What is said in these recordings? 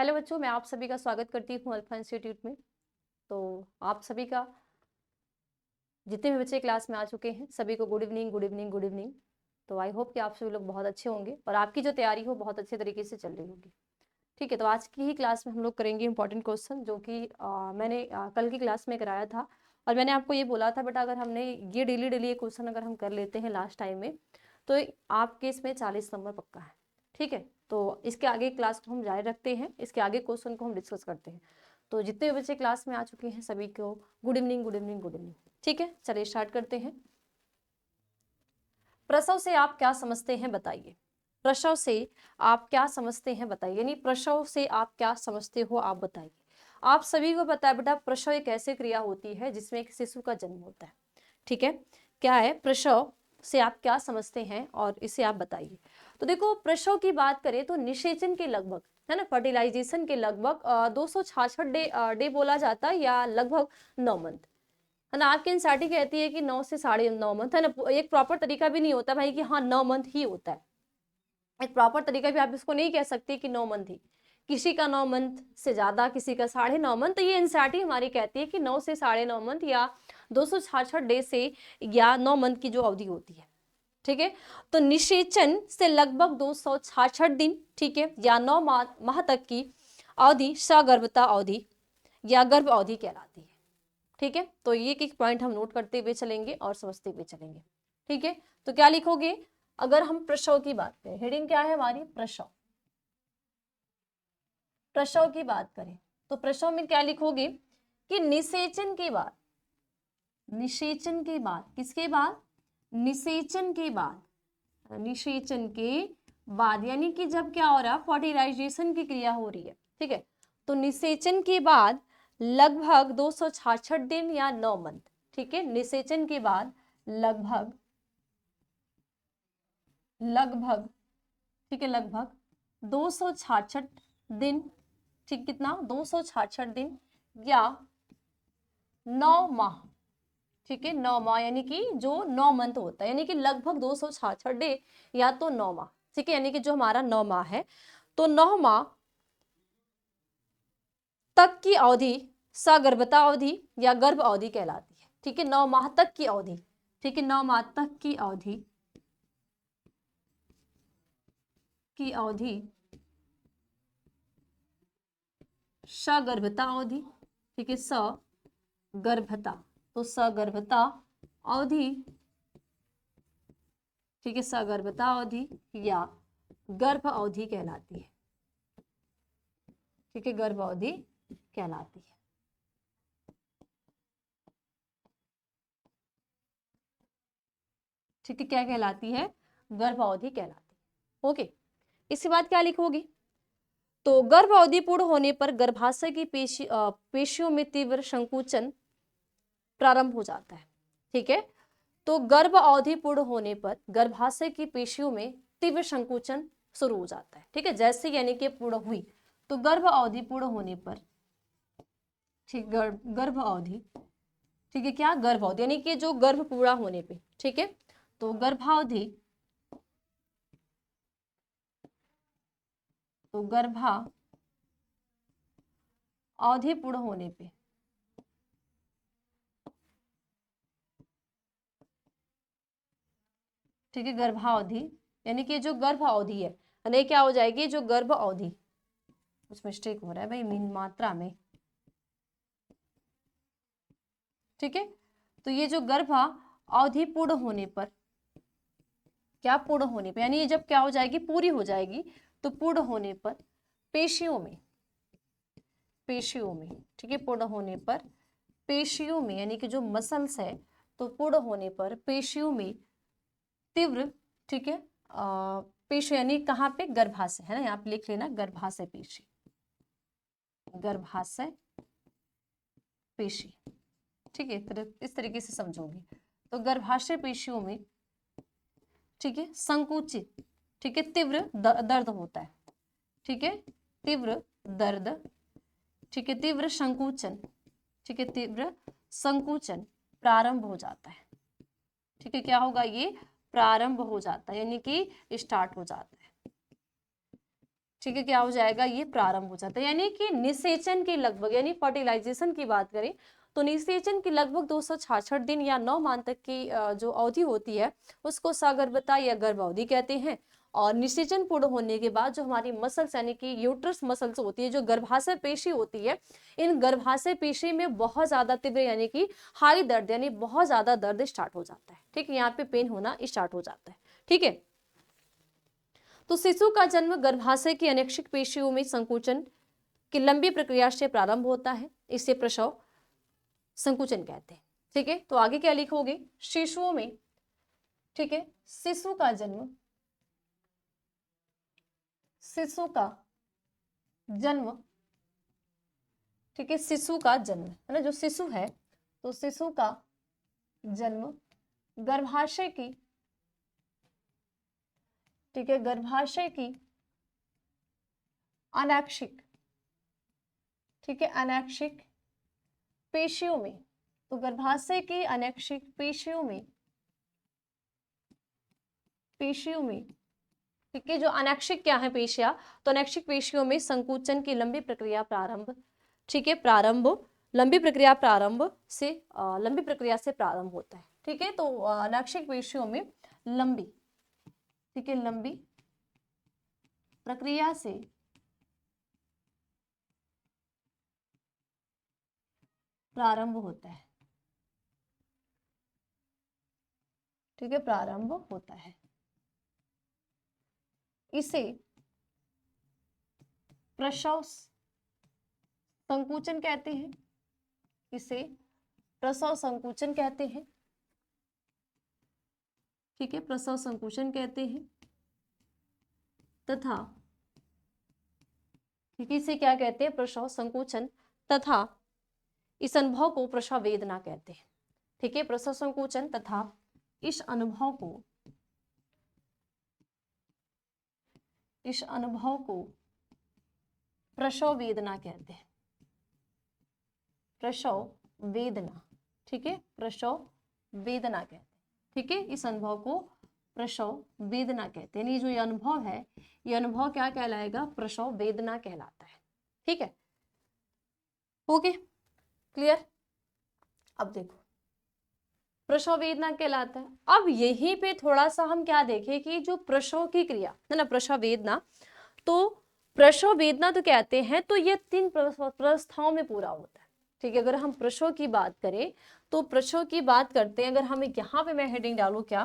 Hello बच्चों, मैं आप सभी का स्वागत करती हूँ अल्फा इंस्टीट्यूट में। तो आप सभी का जितने भी बच्चे क्लास में आ चुके हैं सभी को good evening good evening good evening. तो आई होप कि आप सभी लोग बहुत अच्छे होंगे और आपकी जो तैयारी हो बहुत अच्छे तरीके से चल रही होगी। ठीक है, तो आज की ही क्लास में हम लोग करेंगे इंपॉर्टेंट क्वेश्चन जो कि मैंने कल की क्लास में कराया था। और मैंने आपको ये बोला था बेटा, अगर हमने ये डेली डेली ये क्वेश्चन अगर हम कर लेते हैं लास्ट टाइम में तो आपके इसमें 40 नंबर पक्का है। ठीक है, तो इसके आगे क्लास को हम जारी रखते हैं, इसके आगे क्वेश्चन को हम डिस्कस करते हैं। तो जितने भी बच्चे क्लास में आ चुके हैं सभी को good evening good evening good evening. ठीक है, चलिए स्टार्ट करते हैं। प्रसव से आप क्या समझते हैं बताइए। प्रसव से आप क्या समझते हैं बताइए, यानी प्रसव से आप क्या समझते हो आप बताइए। आप सभी को पता है बेटा, प्रसव एक ऐसी क्रिया होती है जिसमें एक शिशु का जन्म होता है। ठीक है, क्या है प्रसव से आप क्या समझते हैं और इसे आप बताइए। तो देखो, प्रसव की बात करें तो निषेचन के लगभग, है ना, फर्टिलाइजेशन के लगभग 266 डे बोला जाता है या लगभग 9 मंथ, है ना। आपकी एनसीईआरटी कहती है कि 9 से 9.5 मंथ, है ना। एक प्रॉपर तरीका भी नहीं होता भाई कि हाँ 9 मंथ ही होता है। एक प्रॉपर तरीका भी आप इसको नहीं कह सकते कि 9 मंथ ही, किसी का 9 मंथ से ज्यादा, किसी का 9.5 मंथ। तो ये एनसीईआरटी हमारी कहती है कि 9 से 9.5 मंथ या 266 डे से या 9 मंथ की जो अवधि होती है। ठीक है, तो निषेचन से लगभग 266 दिन, ठीक है, या 9 माह तक की अवधि सगर्भता अवधि या गर्भ अवधि कहलाती है। ठीक है, तो ये एक पॉइंट हम नोट करते हुए चलेंगे और समझते हुए चलेंगे। ठीक है, तो क्या लिखोगे अगर हम प्रसव की बात करें, हेडिंग क्या है हमारी, प्रसव। प्रसव की बात करें तो प्रसव में क्या लिखोगे कि निषेचन के बाद, निषेचन के बाद, किसके बाद, निषेचन के बाद, निषेचन के बाद यानी कि जब क्या हो रहा है, फर्टिलाइजेशन की क्रिया हो रही है। ठीक है, तो निषेचन के बाद लगभग 266 दिन या 9 मंथ। ठीक है, निषेचन के बाद लगभग, लगभग, ठीक है, लगभग 266 दिन, ठीक, कितना, 266 दिन या 9 माह। ठीक है, 9 माह यानी कि जो 9 मंथ होता है, यानी कि लगभग 266 डे या तो 9 माह। ठीक है, यानी कि जो हमारा 9 माह है, तो 9 माह तक की अवधि सगर्भता अवधि या गर्भ अवधि कहलाती है। ठीक है, 9 माह तक की अवधि, ठीक है, 9 माह तक की अवधि, की अवधि सगर्भता अवधि, ठीक है, सगर्भता, तो सगर्भता अवधि, ठीक है, सगर्भता अवधि या गर्भ अवधि कहलाती है। ठीक है, गर्भ अवधि कहलाती है। ठीक है, क्या कहलाती है, गर्भ अवधि कहलाती है। ओके, इसके बाद क्या लिखोगी, तो गर्भ अवधि पूर्ण होने पर गर्भाशय की पेशियों में तीव्र संकुचन प्रारंभ हो जाता है। ठीक है, तो गर्भ अवधि पूर्ण होने पर गर्भाशय की पेशियों में तीव्र संकुचन शुरू हो जाता है। ठीक है, जैसे यानी कि पूर्ण हुई, तो गर्भ अवधि पूर्ण होने पर, ठीक, गर्भ अवधि, ठीक है, क्या, गर्भ अवधि यानी कि जो गर्भ पूरा होने पे, ठीक है, तो गर्भावधि, तो गर्भा अवधि पूर्ण होने पे, ठीक है, गर्भावधि यानी कि जो गर्भ अवधि है, यानी क्या हो जाएगी, जो गर्भ अवधि, कुछ मिस्टेक हो रहा है भाई मीन मात्रा में। ठीक है, तो ये जो गर्भ अवधि पूर्ण होने पर, क्या, पूर्ण होने पर, यानी ये जब क्या हो जाएगी, पूरी हो जाएगी, तो पूर्ण होने पर पेशियों में, पेशियों में, ठीक है, पूर्ण होने पर पेशियों में, यानी कि जो मसल्स है, तो पूर्ण होने पर पेशियों में तीव्र, ठीक है, पेशी यानी कहाँ पे, गर्भाशय, है ना, यहाँ पे लिख लेना गर्भाशय पेशी, गर्भाशय पेशी। ठीक है, इस तरीके से समझोगे। तो गर्भाशय पेशियों में, ठीक है, संकुचित, ठीक है, तीव्र दर्द होता है। ठीक है, तीव्र दर्द, ठीक है, तीव्र संकुचन, ठीक है, तीव्र संकुचन प्रारंभ हो जाता है। ठीक है, क्या होगा, ये प्रारंभ हो जाता है यानी कि स्टार्ट हो जाता है। ठीक है, क्या हो जाएगा, ये प्रारंभ हो जाता है। यानी कि निषेचन की लगभग, यानी फर्टिलाइजेशन की बात करें तो निषेचन की लगभग 266 दिन या 9 माह तक की जो अवधि होती है उसको सगर्भता या गर्भावधि कहते हैं। और निषेचन पूर्ण होने के बाद जो हमारी मसल्स यानी कि यूट्रस मसल्स होती है, जो गर्भाशय पेशी होती है, इन गर्भाशय पेशी में बहुत ज्यादा तीव्र यानी कि हाई दर्द यानी बहुत ज्यादा दर्द स्टार्ट हो जाता है। ठीक है, यहाँ पे पेन होना स्टार्ट हो जाता है। ठीक है, तो शिशु का जन्म गर्भाशय की अनैच्छिक पेशियों में संकुचन की लंबी प्रक्रिया से प्रारंभ होता है, इसे प्रसव संकुचन कहते हैं। ठीक है, तो आगे क्या लिखोगे, शिशुओं में, ठीक है, शिशु का जन्म, शिशु का जन्म, ठीक है, शिशु का जन्म है ना, जो शिशु है तो शिशु का जन्म गर्भाशय की, ठीक है, गर्भाशय की अनैच्छिक, ठीक है, अनैच्छिक पेशियों में, तो गर्भाशय की अनैच्छिक पेशियों में, पेशियों में, ठीक है, जो अनैच्छिक क्या है पेशियां, तो अनैच्छिक पेशियों में संकुचन की लंबी प्रक्रिया प्रारंभ, ठीक है, प्रारंभ, लंबी प्रक्रिया प्रारंभ से लंबी प्रक्रिया से प्रारंभ होता है। ठीक है, तो अनैच्छिक पेशियों में लंबी, ठीक है, लंबी प्रक्रिया से प्रारंभ होता है। ठीक है, प्रारंभ होता है, इसे प्रसव संकुचन कहते हैं, इसे प्रसव संकुचन कहते हैं। ठीक है, प्रसव संकुचन कहते हैं तथा, ठीक है, इसे क्या कहते हैं, प्रसव संकुचन, तथा इस अनुभव को प्रसव वेदना कहते हैं। ठीक है, प्रसव संकुचन तथा इस अनुभव को, इस अनुभव को प्रसव वेदना कहते हैं, प्रसव वेदना। ठीक है, प्रसव वेदना कहते हैं। ठीक है, इस अनुभव को प्रसव वेदना कहते हैं। ये जो अनुभव है, ये अनुभव क्या कहलाएगा, प्रसव वेदना कहलाता है। ठीक है, ओके, क्लियर। अब देखो, प्रसव वेदना कहलाता है। अब यहीं पे थोड़ा सा हम क्या देखें कि जो प्रसव की क्रिया है ना, प्रसव वेदना, तो प्रसव वेदना तो कहते हैं तो ये 3 प्रवस्थाओं में पूरा होता है। ठीक है, अगर हम प्रसव की बात करें तो प्रसव की बात करते हैं, अगर हम यहाँ पे मैं हेडिंग डालू क्या,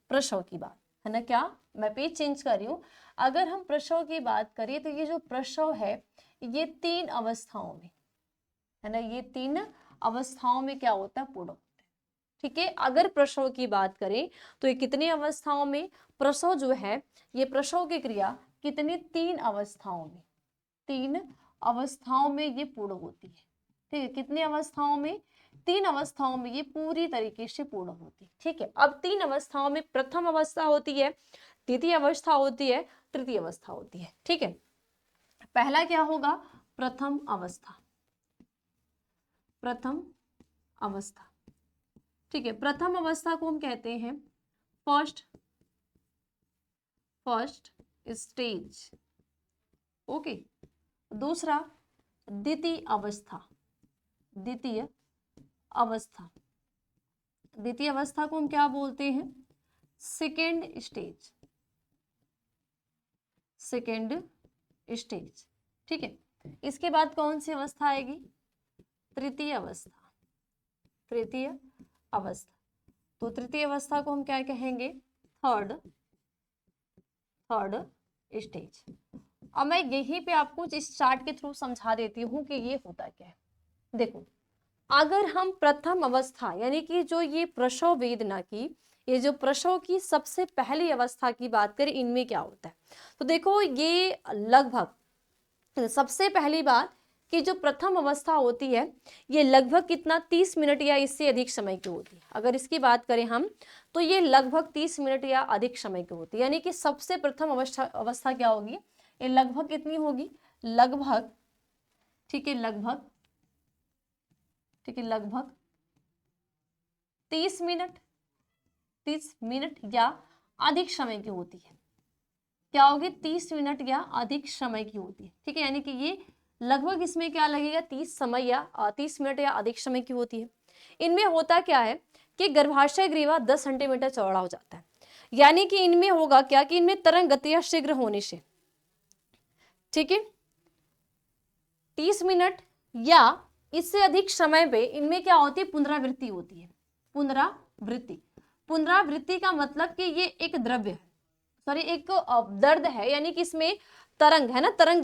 प्रसव की बात, है ना, क्या, मैं पेज चेंज कर रही हूँ। अगर हम प्रसव की बात करें तो ये जो प्रसव है ये 3 अवस्थाओं में, है ना, ये 3 अवस्थाओं में क्या होता है, पूर्ण होता है। ठीक है, अगर प्रसव की बात करें तो ये कितनी अवस्थाओं में, प्रसव जो है ये प्रसव की क्रिया कितनी, 3 अवस्थाओं में, 3 अवस्थाओं में ये पूर्ण होती है। ठीक है, कितनी अवस्थाओं में, 3 अवस्थाओं में ये पूरी तरीके से पूर्ण होती है। ठीक है, अब 3 अवस्थाओं में प्रथम अवस्था होती है, द्वितीय अवस्था होती है, तृतीय अवस्था होती है। ठीक है, पहला क्या होगा, प्रथम अवस्था, प्रथम अवस्था। ठीक है, प्रथम अवस्था को हम कहते हैं फर्स्ट स्टेज। ओके, दूसरा द्वितीय अवस्था, द्वितीय अवस्था, द्वितीय अवस्था को हम क्या बोलते हैं, सेकेंड स्टेज, सेकेंड स्टेज। ठीक है, इसके बाद कौन सी अवस्था आएगी, तृतीय अवस्था, तृतीय अवस्था। तो तृतीय अवस्था को हम क्या कहेंगे, थर्ड स्टेज। अब मैं यहीं पे आपको इस चार्ट के थ्रू समझा देती हूँ कि ये होता क्या है। देखो, अगर हम प्रथम अवस्था यानी कि जो ये प्रसव वेदना की, ये जो प्रसव की सबसे पहली अवस्था की बात करें, इनमें क्या होता है, तो देखो ये लगभग सबसे पहली बात कि जो प्रथम अवस्था होती है ये लगभग कितना 30 मिनट या इससे अधिक समय की होती है। अगर इसकी बात करें हम तो ये लगभग 30 मिनट या अधिक समय की होती है। यानी कि सबसे प्रथम अवस्था क्या होगी, ये लगभग कितनी होगी, लगभग, ठीक है, लगभग, ठीक है, लगभग 30 मिनट, 30 मिनट या अधिक समय की होती है। क्या होगी, 30 मिनट या अधिक समय की होती है। ठीक है, यानी कि ये लगभग इसमें क्या लगेगा, 30 समय या 30 मिनट या अधिक समय की होती है। इनमें होता क्या है कि गर्भाशय ग्रीवा 10 सेंटीमीटर चौड़ा हो जाता है। यानी कि इनमें होगा क्या कि इनमें तरंग गतियां शीघ्र होने से, ठीक है, 30 मिनट या इससे अधिक समय पे इनमें क्या होती है, पुनरावृत्ति होती है। पुनरावृत्ति, पुनरावृत्ति का मतलब कि ये एक द्रव्य है, सॉरी एक दर्द है, यानी कि इसमें तरंग है ना, तरंग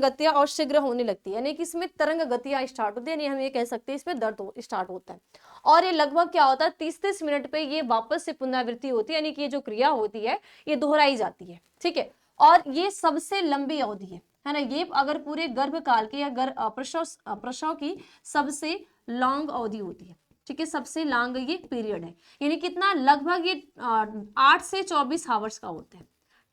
गतियां और शीघ्र होने लगती है, यानी कि इसमें तरंग गतियां स्टार्ट होती है, यानी हम ये कह सकते हैं इसमें दर्द स्टार्ट होता है। और ये लगभग क्या होता है, 30-30 मिनट पे ये वापस से पुनरावृत्ति होती है, यानी कि ये जो क्रिया होती है ये दोहराई जाती है। ठीक है, और ये सबसे लंबी अवधि है ना, ये अगर पूरे गर्भकाल की या प्रसव की सबसे लॉन्ग अवधि होती है। ठीक है, सबसे लॉन्ग ये पीरियड है, यानी कितना, लगभग ये 8 से 24 आवर्स का होता है।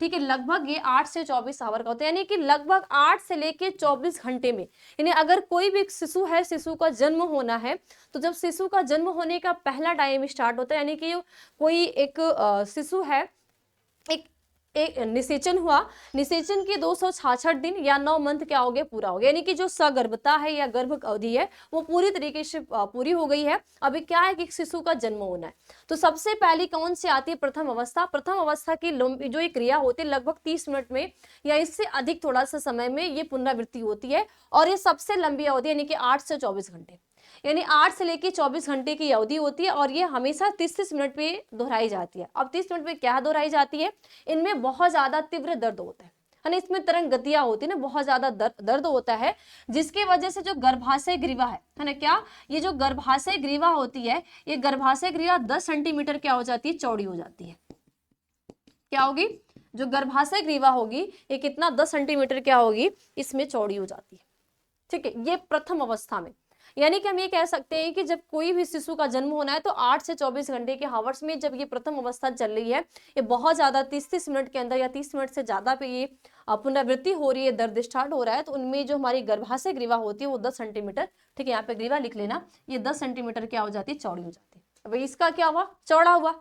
ठीक है, लगभग ये 8 से 24 आवर का होता है, यानी कि लगभग 8 से लेके 24 घंटे में, यानी अगर कोई भी शिशु है, शिशु का जन्म होना है, तो जब शिशु का जन्म होने का पहला टाइम स्टार्ट होता है, यानी कि कोई एक शिशु है, एक निषेचन हुआ, निषेचन के 266 दिन या 9 मंथ क्या हो गया, पूरा हो गया, यानी कि जो सगर्भता है या गर्भ अवधि है वो पूरी तरीके से पूरी हो गई है। अभी क्या है कि शिशु का जन्म होना है। तो सबसे पहली कौन सी आती है, प्रथम अवस्था। प्रथम अवस्था की जो ये क्रिया होती है लगभग 30 मिनट में या इससे अधिक थोड़ा सा समय में ये पुनरावृत्ति होती है, और ये सबसे लंबी अवधि यानी कि 8 से 24 घंटे, यानी 8 से लेकर 24 घंटे की अवधि होती है, और ये हमेशा 30-30 मिनट पे दोहराई जाती है। अब 30 मिनट पे क्या दोहराई जाती है, इनमें बहुत ज्यादा तीव्र दर्द होता है ना, इसमें तरंग गतियां होती है ना, बहुत ज्यादा दर्द होता है, जिसकी वजह से जो गर्भाशय ग्रीवा है ना, क्या ये जो गर्भाशय ग्रीवा होती है, ये गर्भाशय ग्रीवा 10 सेंटीमीटर क्या हो जाती है, चौड़ी हो जाती है। क्या होगी, जो गर्भाशय ग्रीवा होगी ये कितना, 10 सेंटीमीटर क्या होगी, इसमें चौड़ी हो जाती है। ठीक है, ये प्रथम अवस्था में, यानी कि हम ये कह सकते हैं कि जब कोई भी शिशु का जन्म होना है तो 8 से 24 घंटे के हावर्स में जब ये प्रथम अवस्था चल रही है, ये बहुत ज्यादा 30-30 मिनट के अंदर या 30 मिनट से ज्यादा पे ये पुनरावृत्ति हो रही है, दर्द स्टार्ट हो रहा है, तो उनमें जो हमारी गर्भाशय ग्रीवा होती है वो 10 सेंटीमीटर, ठीक है, यहाँ पे ग्रीवा लिख लेना, ये 10 सेंटीमीटर क्या हो जाती है, चौड़ी हो जाती है। अब इसका क्या हुआ, चौड़ा हुआ।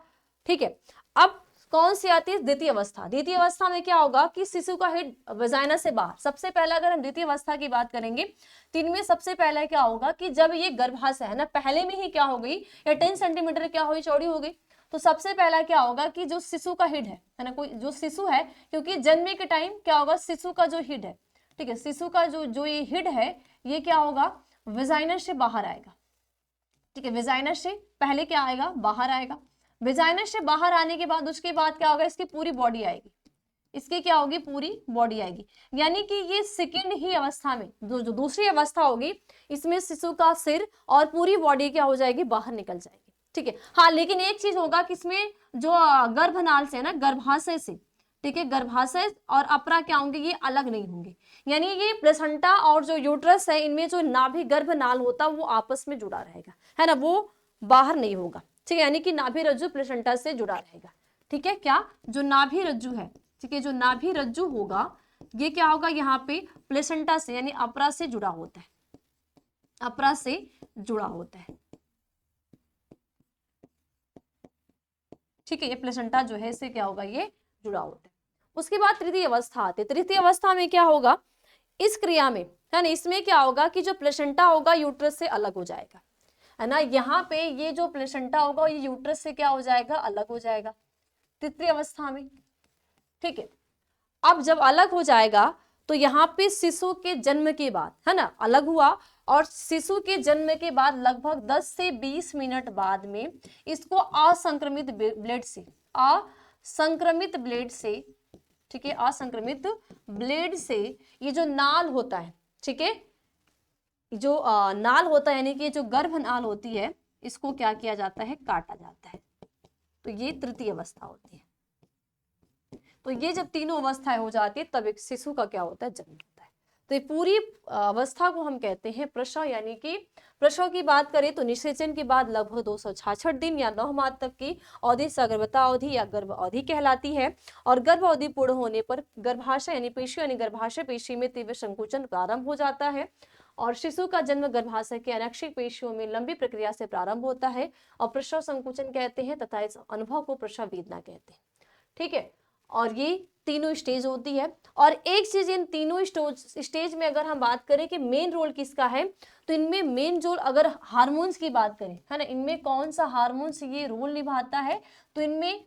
ठीक है, अब कौन सी आती है, द्वितीय अवस्था। द्वितीय अवस्था में क्या होगा कि शिशु का हेड वजाइना से बाहर, सबसे पहला अगर हम द्वितीय अवस्था की बात करेंगे तो इनमें सबसे पहला क्या होगा कि जब ये गर्भाशय है ना, पहले में ही क्या हो गई, या 10 सेंटीमीटर क्या हुई, चौड़ी हो गई, तो सबसे पहला क्या होगा कि जो शिशु का हेड है ना, कोई जो शिशु है, क्योंकि जन्मे के टाइम क्या होगा, शिशु का जो हेड है, ठीक है, शिशु का जो ये हेड है ये क्या होगा, वजाइना से बाहर आएगा। ठीक है, वजाइना से पहले क्या आएगा, बाहर आएगा। वजाइना से बाहर आने के बाद उसके बाद क्या होगा, इसकी पूरी बॉडी आएगी, इसकी क्या होगी, पूरी बॉडी आएगी, यानी कि ये सेकेंड ही अवस्था में जो दूसरी अवस्था होगी, इसमें शिशु का सिर और पूरी बॉडी क्या हो जाएगी, बाहर निकल जाएगी। ठीक है, हाँ, लेकिन एक चीज होगा कि इसमें जो गर्भनाल से ना, गर्भाशय से, ठीक है, गर्भाशय और अपरा क्या होंगे, ये अलग नहीं होंगे, यानी ये प्लेसेंटा और जो यूट्रस है, इनमें जो नाभि गर्भनाल होता वो आपस में जुड़ा रहेगा, है ना, वो बाहर नहीं होगा। ठीक है, यानी कि नाभि रज्जु प्लेसेंटा से जुड़ा रहेगा। ठीक है, क्या, जो नाभि रज्जु है, ठीक है, जो नाभि रज्जु होगा ये क्या होगा, यहाँ पे प्लेसेंटा से यानी अपरा से जुड़ा होता है, अपरा से जुड़ा होता है। ठीक है, ये प्लेसेंटा जो है इससे क्या होगा, ये जुड़ा होता है। उसके बाद तृतीय अवस्था आती है। तृतीय अवस्था में क्या होगा, इस क्रिया में, है ना, इसमें क्या होगा कि जो प्लेसेंटा होगा यूट्रस से अलग हो जाएगा, है ना, यहाँ पे ये जो प्लेसेंटा होगा ये यूट्रस से क्या हो जाएगा, अलग हो जाएगा तृतीय अवस्था में। ठीक है, अब जब अलग हो जाएगा तो यहाँ पे शिशु के जन्म के बाद, है ना, अलग हुआ, और शिशु के जन्म के बाद लगभग 10 से 20 मिनट बाद में इसको असंक्रमित ब्लेड से, असंक्रमित ब्लेड से, ठीक है, असंक्रमित ब्लेड से ये जो नाल होता है, ठीक है, जो नाल होता है यानी कि जो गर्भनाल होती है, इसको क्या किया जाता है, काटा जाता है। तो ये तृतीय अवस्था होती है। तो ये जब तीनों अवस्थाएं हो जाती है तब एक शिशु का क्या होता है, जन्म होता है। तो ये पूरी अवस्था को हम कहते हैं प्रसव, यानी कि प्रसव की बात करें तो निषेचन के बाद लगभग 266 दिन या 9 माह तक की अवधि सगर्भता अवधि या गर्भ अवधि कहलाती है। और गर्भ अवधि पूर्ण होने पर गर्भाशय यानी पेशी यानी गर्भाशय पेशी में तीव्र संकुचन प्रारंभ हो जाता है, और शिशु का जन्म गर्भाशय के अनैच्छिक पेशियों में लंबी प्रक्रिया से प्रारंभ होता है और प्रसव संकुचन कहते हैं, तथा इस अनुभव को प्रसव वेदना कहते हैं। ठीक है, और ये तीनों स्टेज होती है। और एक चीज, इन तीनों स्टेज में अगर हम बात करें कि मेन रोल किसका है, तो इनमें मेन रोल अगर हार्मोन्स की बात करें, है ना, इनमें कौन सा हार्मोन्स ये रोल निभाता है, तो इनमें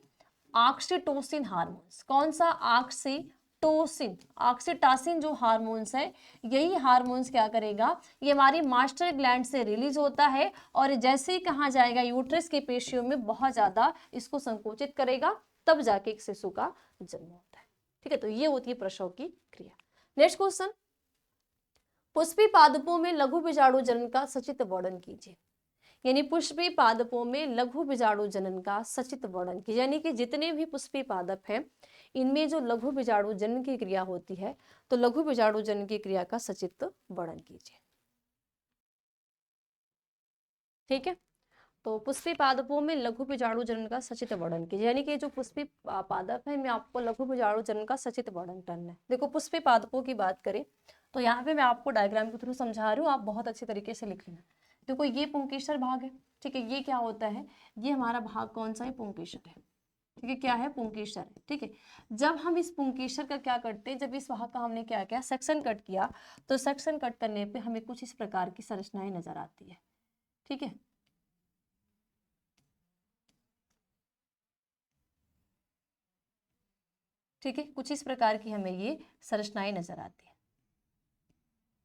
ऑक्सीटोसिन हार्मोन्स, कौन सा, ऑक्सीटोसिन, ऑक्सीटोसिन जो हार्मोन्स है, यही हार्मोन्स क्या करेगा, ये हमारी मास्टर ग्लैंड से रिलीज होता है और जैसे ही कहाँ जाएगा, यूट्रस के पेशियों में बहुत ज्यादा इसको संकोचित करेगा, तब जाके एक शिशु का जन्म होता है। ठीक है, तो ये होती है प्रसव की क्रिया। नेक्स्ट क्वेश्चन, पुष्पी पादपों में लघु बीजाणु जनन का सचित्र वर्णन कीजिए। यानी पुष्पी पादपों में लघु बीजाणु जनन का सचित्र वर्णन कीजिए, यानी कि जितने भी पुष्पी पादप हैं इनमें जो लघु बीजाणु जनन की क्रिया होती है, तो लघु बीजाणु जनन की क्रिया का सचित्र वर्णन कीजिए। ठीक है, तो पुष्पी पादपों में लघु बीजाणु जनन का सचित्र वर्णन कीजिए, यानी कि जो पुष्पी पादप है, मैं आपको लघु बीजाणु जनन का सचित्र वर्णन करना है। देखो, पुष्पी पादपों की बात करें तो यहाँ पे मैं आपको डायग्राम के थ्रू समझा रही हूँ, आप बहुत अच्छे तरीके से लिख लेना। देखो, ये पुंकेसर भाग है, ठीक है, ये क्या होता है, ये हमारा भाग कौन सा है, पुंकेसर है। ठीक है, क्या है, पुंकेसर है। ठीक है, जब हम इस पुंकेसर का क्या करते हैं, जब इस भाग का हमने क्या किया, सेक्शन कट किया, तो सेक्शन कट करने पे हमें कुछ इस प्रकार की संरचनाएं नजर आती है। ठीक है, ठीक है, कुछ इस प्रकार की हमें ये संरचनाएं नजर आती है।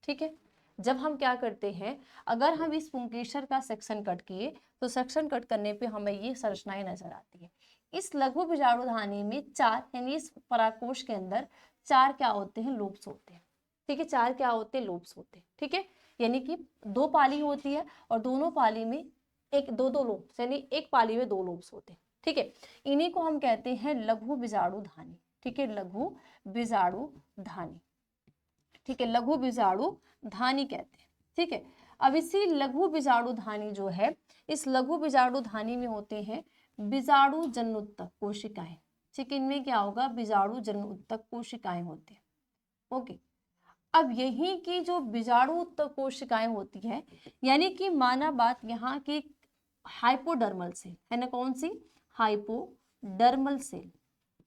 ठीक है, जब हम क्या करते हैं, अगर हम इस पुंकेसर का सेक्शन कट किए, तो सेक्शन कट करने पे हमें ये संरचनाएं नजर आती है। इस लघु बीजाणुधानी में चार, यानी इस परागकोश के अंदर चार क्या होते हैं, लोब्स होते हैं। ठीक है, चार क्या होते हैं, लोब्स होते हैं। ठीक है, यानी कि दो पाली होती है और दोनों पाली में एक दो दो लोब्स, यानी एक पाली में दो लोब्स होते हैं। ठीक है, इन्हीं को हम कहते हैं लघु बीजाणुधानी। ठीक है, लघु बीजाणुधानी। ठीक है, लघु बीजाणु धानी कहते हैं। ठीक है, अब इसी लघु बीजाणु धानी जो है, इस लघु बीजाणु धानी में होते हैं बीजाणु जन्योत्तक कोशिकाएं। ठीक है, इनमें क्या होगा, बीजाणु जन्योत्तक कोशिकाएं होती है। ओके, अब यही की जो बीजाणु उत्तक कोशिकाएं होती है, यानी कि माना बात यहाँ की हाइपोडर्मल सेल है ना, कौन सी, हाइपोडर्मल सेल,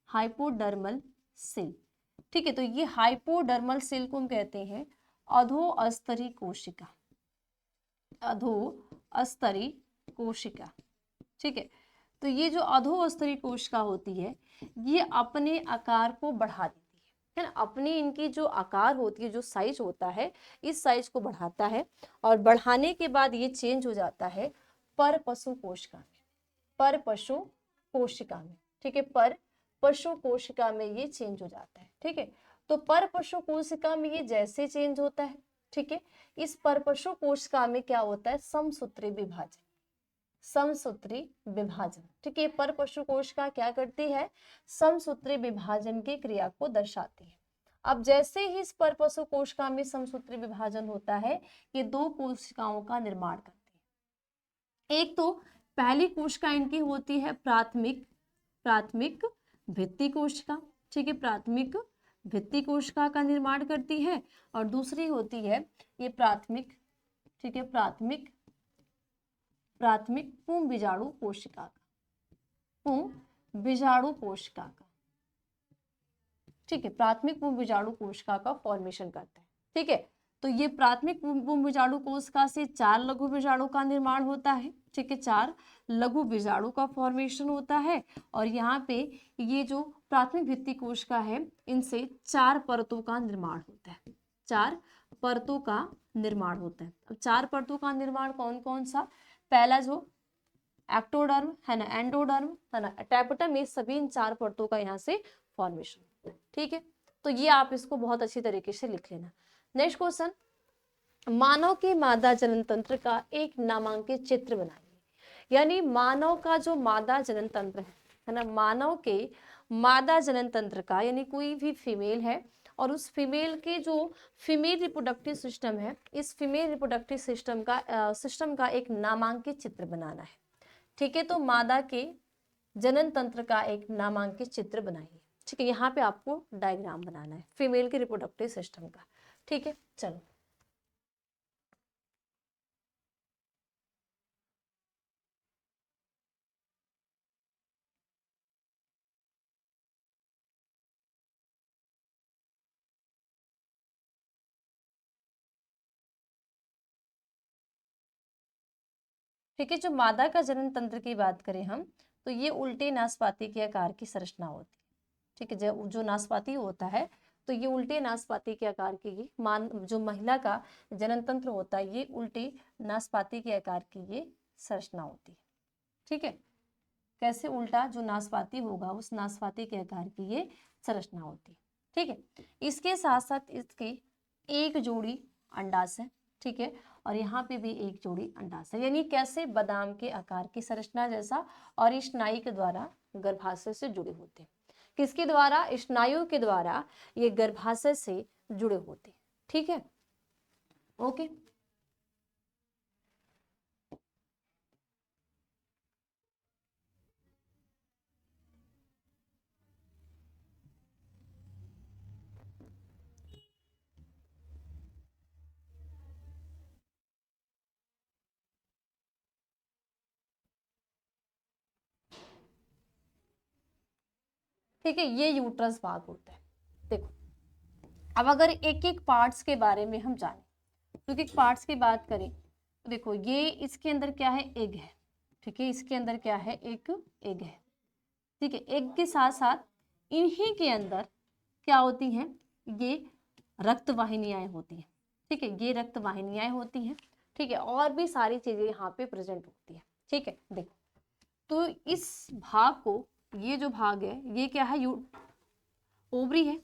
हाइपोडर्मल सेल। ठीक है, तो ये हाइपोडर्मल सेल को हम कहते हैं अधोअस्तरी कोशिका, अधोअस्तरी कोशिका। ठीक है, तो ये जो अधोअस्तरी कोशिका होती है, ये अपने आकार को बढ़ा देती है ना, अपनी इनकी जो आकार होती है, जो साइज होता है, इस साइज को बढ़ाता है और बढ़ाने के बाद ये चेंज हो जाता है पर पशु कोशिका में, पर पशु कोशिका में। ठीक है, पर पशु कोशिका में ये चेंज हो जाता है। ठीक है, तो पर पशु कोशिका में ये जैसे चेंज होता है, ठीक है, इस पर पशु कोशिका में क्या होता है, समसूत्री विभाजन, समसूत्री विभाजन। ठीक है, पर पशु कोशिका क्या करती है, समसूत्री विभाजन की क्रिया को दर्शाती है। अब जैसे ही इस पर पशु कोशिका में समसूत्री विभाजन होता है, ये दो कोशिकाओं का निर्माण करती है। एक तो पहली कोशिका इनकी होती है प्राथमिक, प्राथमिक भित्ति कोशिका। ठीक है, प्राथमिक भित्ति कोशिका का निर्माण करती है और दूसरी होती है ये प्राथमिक, ठीक है, प्राथमिक, प्राथमिक पुंज बीजाणु कोशिका का, पुंज बीजाणु कोशिका का। ठीक है, प्राथमिक पुंज बीजाणु कोशिका का फॉर्मेशन करता है। ठीक है, तो ये प्राथमिक पुंज बीजाणु कोशिका से चार लघु बीजाणु का निर्माण होता है। ठीक है, चार लघु बीजाणु का फॉर्मेशन होता है और यहाँ पे ये जो प्राथमिक भित्ति कोशिका है, इनसे चार परतों का निर्माण होता है, चार परतों का निर्माण होता है। अब चार परतों का निर्माण कौन कौन सा, पहला जो एक्टोडर्म है ना, एंडोडर्म है ना, टैपेटम, ये सभी इन चार परतों का यहाँ से फॉर्मेशन होता है। ठीक है, तो ये आप इसको बहुत अच्छी तरीके से लिख लेना। नेक्स्ट क्वेश्चन, मानव के मादा जनन तंत्र का एक नामांकित चित्र बनाइए। यानी मानव का जो मादा जनन तंत्र है ना, मानव के मादा जनन तंत्र का, यानी कोई भी फीमेल है और उस फीमेल के जो फीमेल रिप्रोडक्टिव सिस्टम है, इस फीमेल रिप्रोडक्टिव सिस्टम का एक नामांकित चित्र बनाना है। ठीक है, तो मादा के जनन तंत्र का एक नामांकित चित्र बनाइए। ठीक है, यहाँ पे आपको डायग्राम बनाना है फीमेल के रिप्रोडक्टिव सिस्टम का। ठीक है, चलो। ठीक है। जो मादा का जनन तंत्र की बात करें हम, तो ये उल्टे नासपाती के आकार की संरचना होती है। ठीक है, जो नासपाती होता है तो ये उल्टे नासपाती के आकार की जो महिला का जनन तंत्र होता है ये उल्टे नासपाती के आकार की ये संरचना होती है। ठीक है, कैसे उल्टा जो नासपाती होगा उस नासपाती के आकार की ये संरचना होती है। ठीक है, इसके साथ साथ इसके एक जोड़ी अंडाशय, ठीक है, और यहाँ पे भी एक जोड़ी अंडाशय, यानी कैसे बादाम के आकार की संरचना जैसा, और स्नायु के द्वारा गर्भाशय से जुड़े होते हैं। किसके द्वारा? स्नायु के द्वारा ये गर्भाशय से जुड़े होते हैं। ठीक है, ओके। ठीक है, ये यूट्रस भाग होता है। देखो, अब अगर एक एक पार्ट्स के बारे में हम जाने, तो एक पार्ट्स की बात करें तो देखो, ये इसके अंदर क्या है? एग है। ठीक है, इसके अंदर क्या है? एक एग है। ठीक है, एग के साथ साथ इन्हीं के अंदर क्या होती हैं? ये रक्त वाहिनियां होती हैं। ठीक है, ये रक्त वाहिनियां होती हैं। ठीक है, और भी सारी चीजें यहाँ पे प्रेजेंट होती है। ठीक है, देखो, तो इस भाग को, ये जो भाग है ये क्या है? ओवरी है।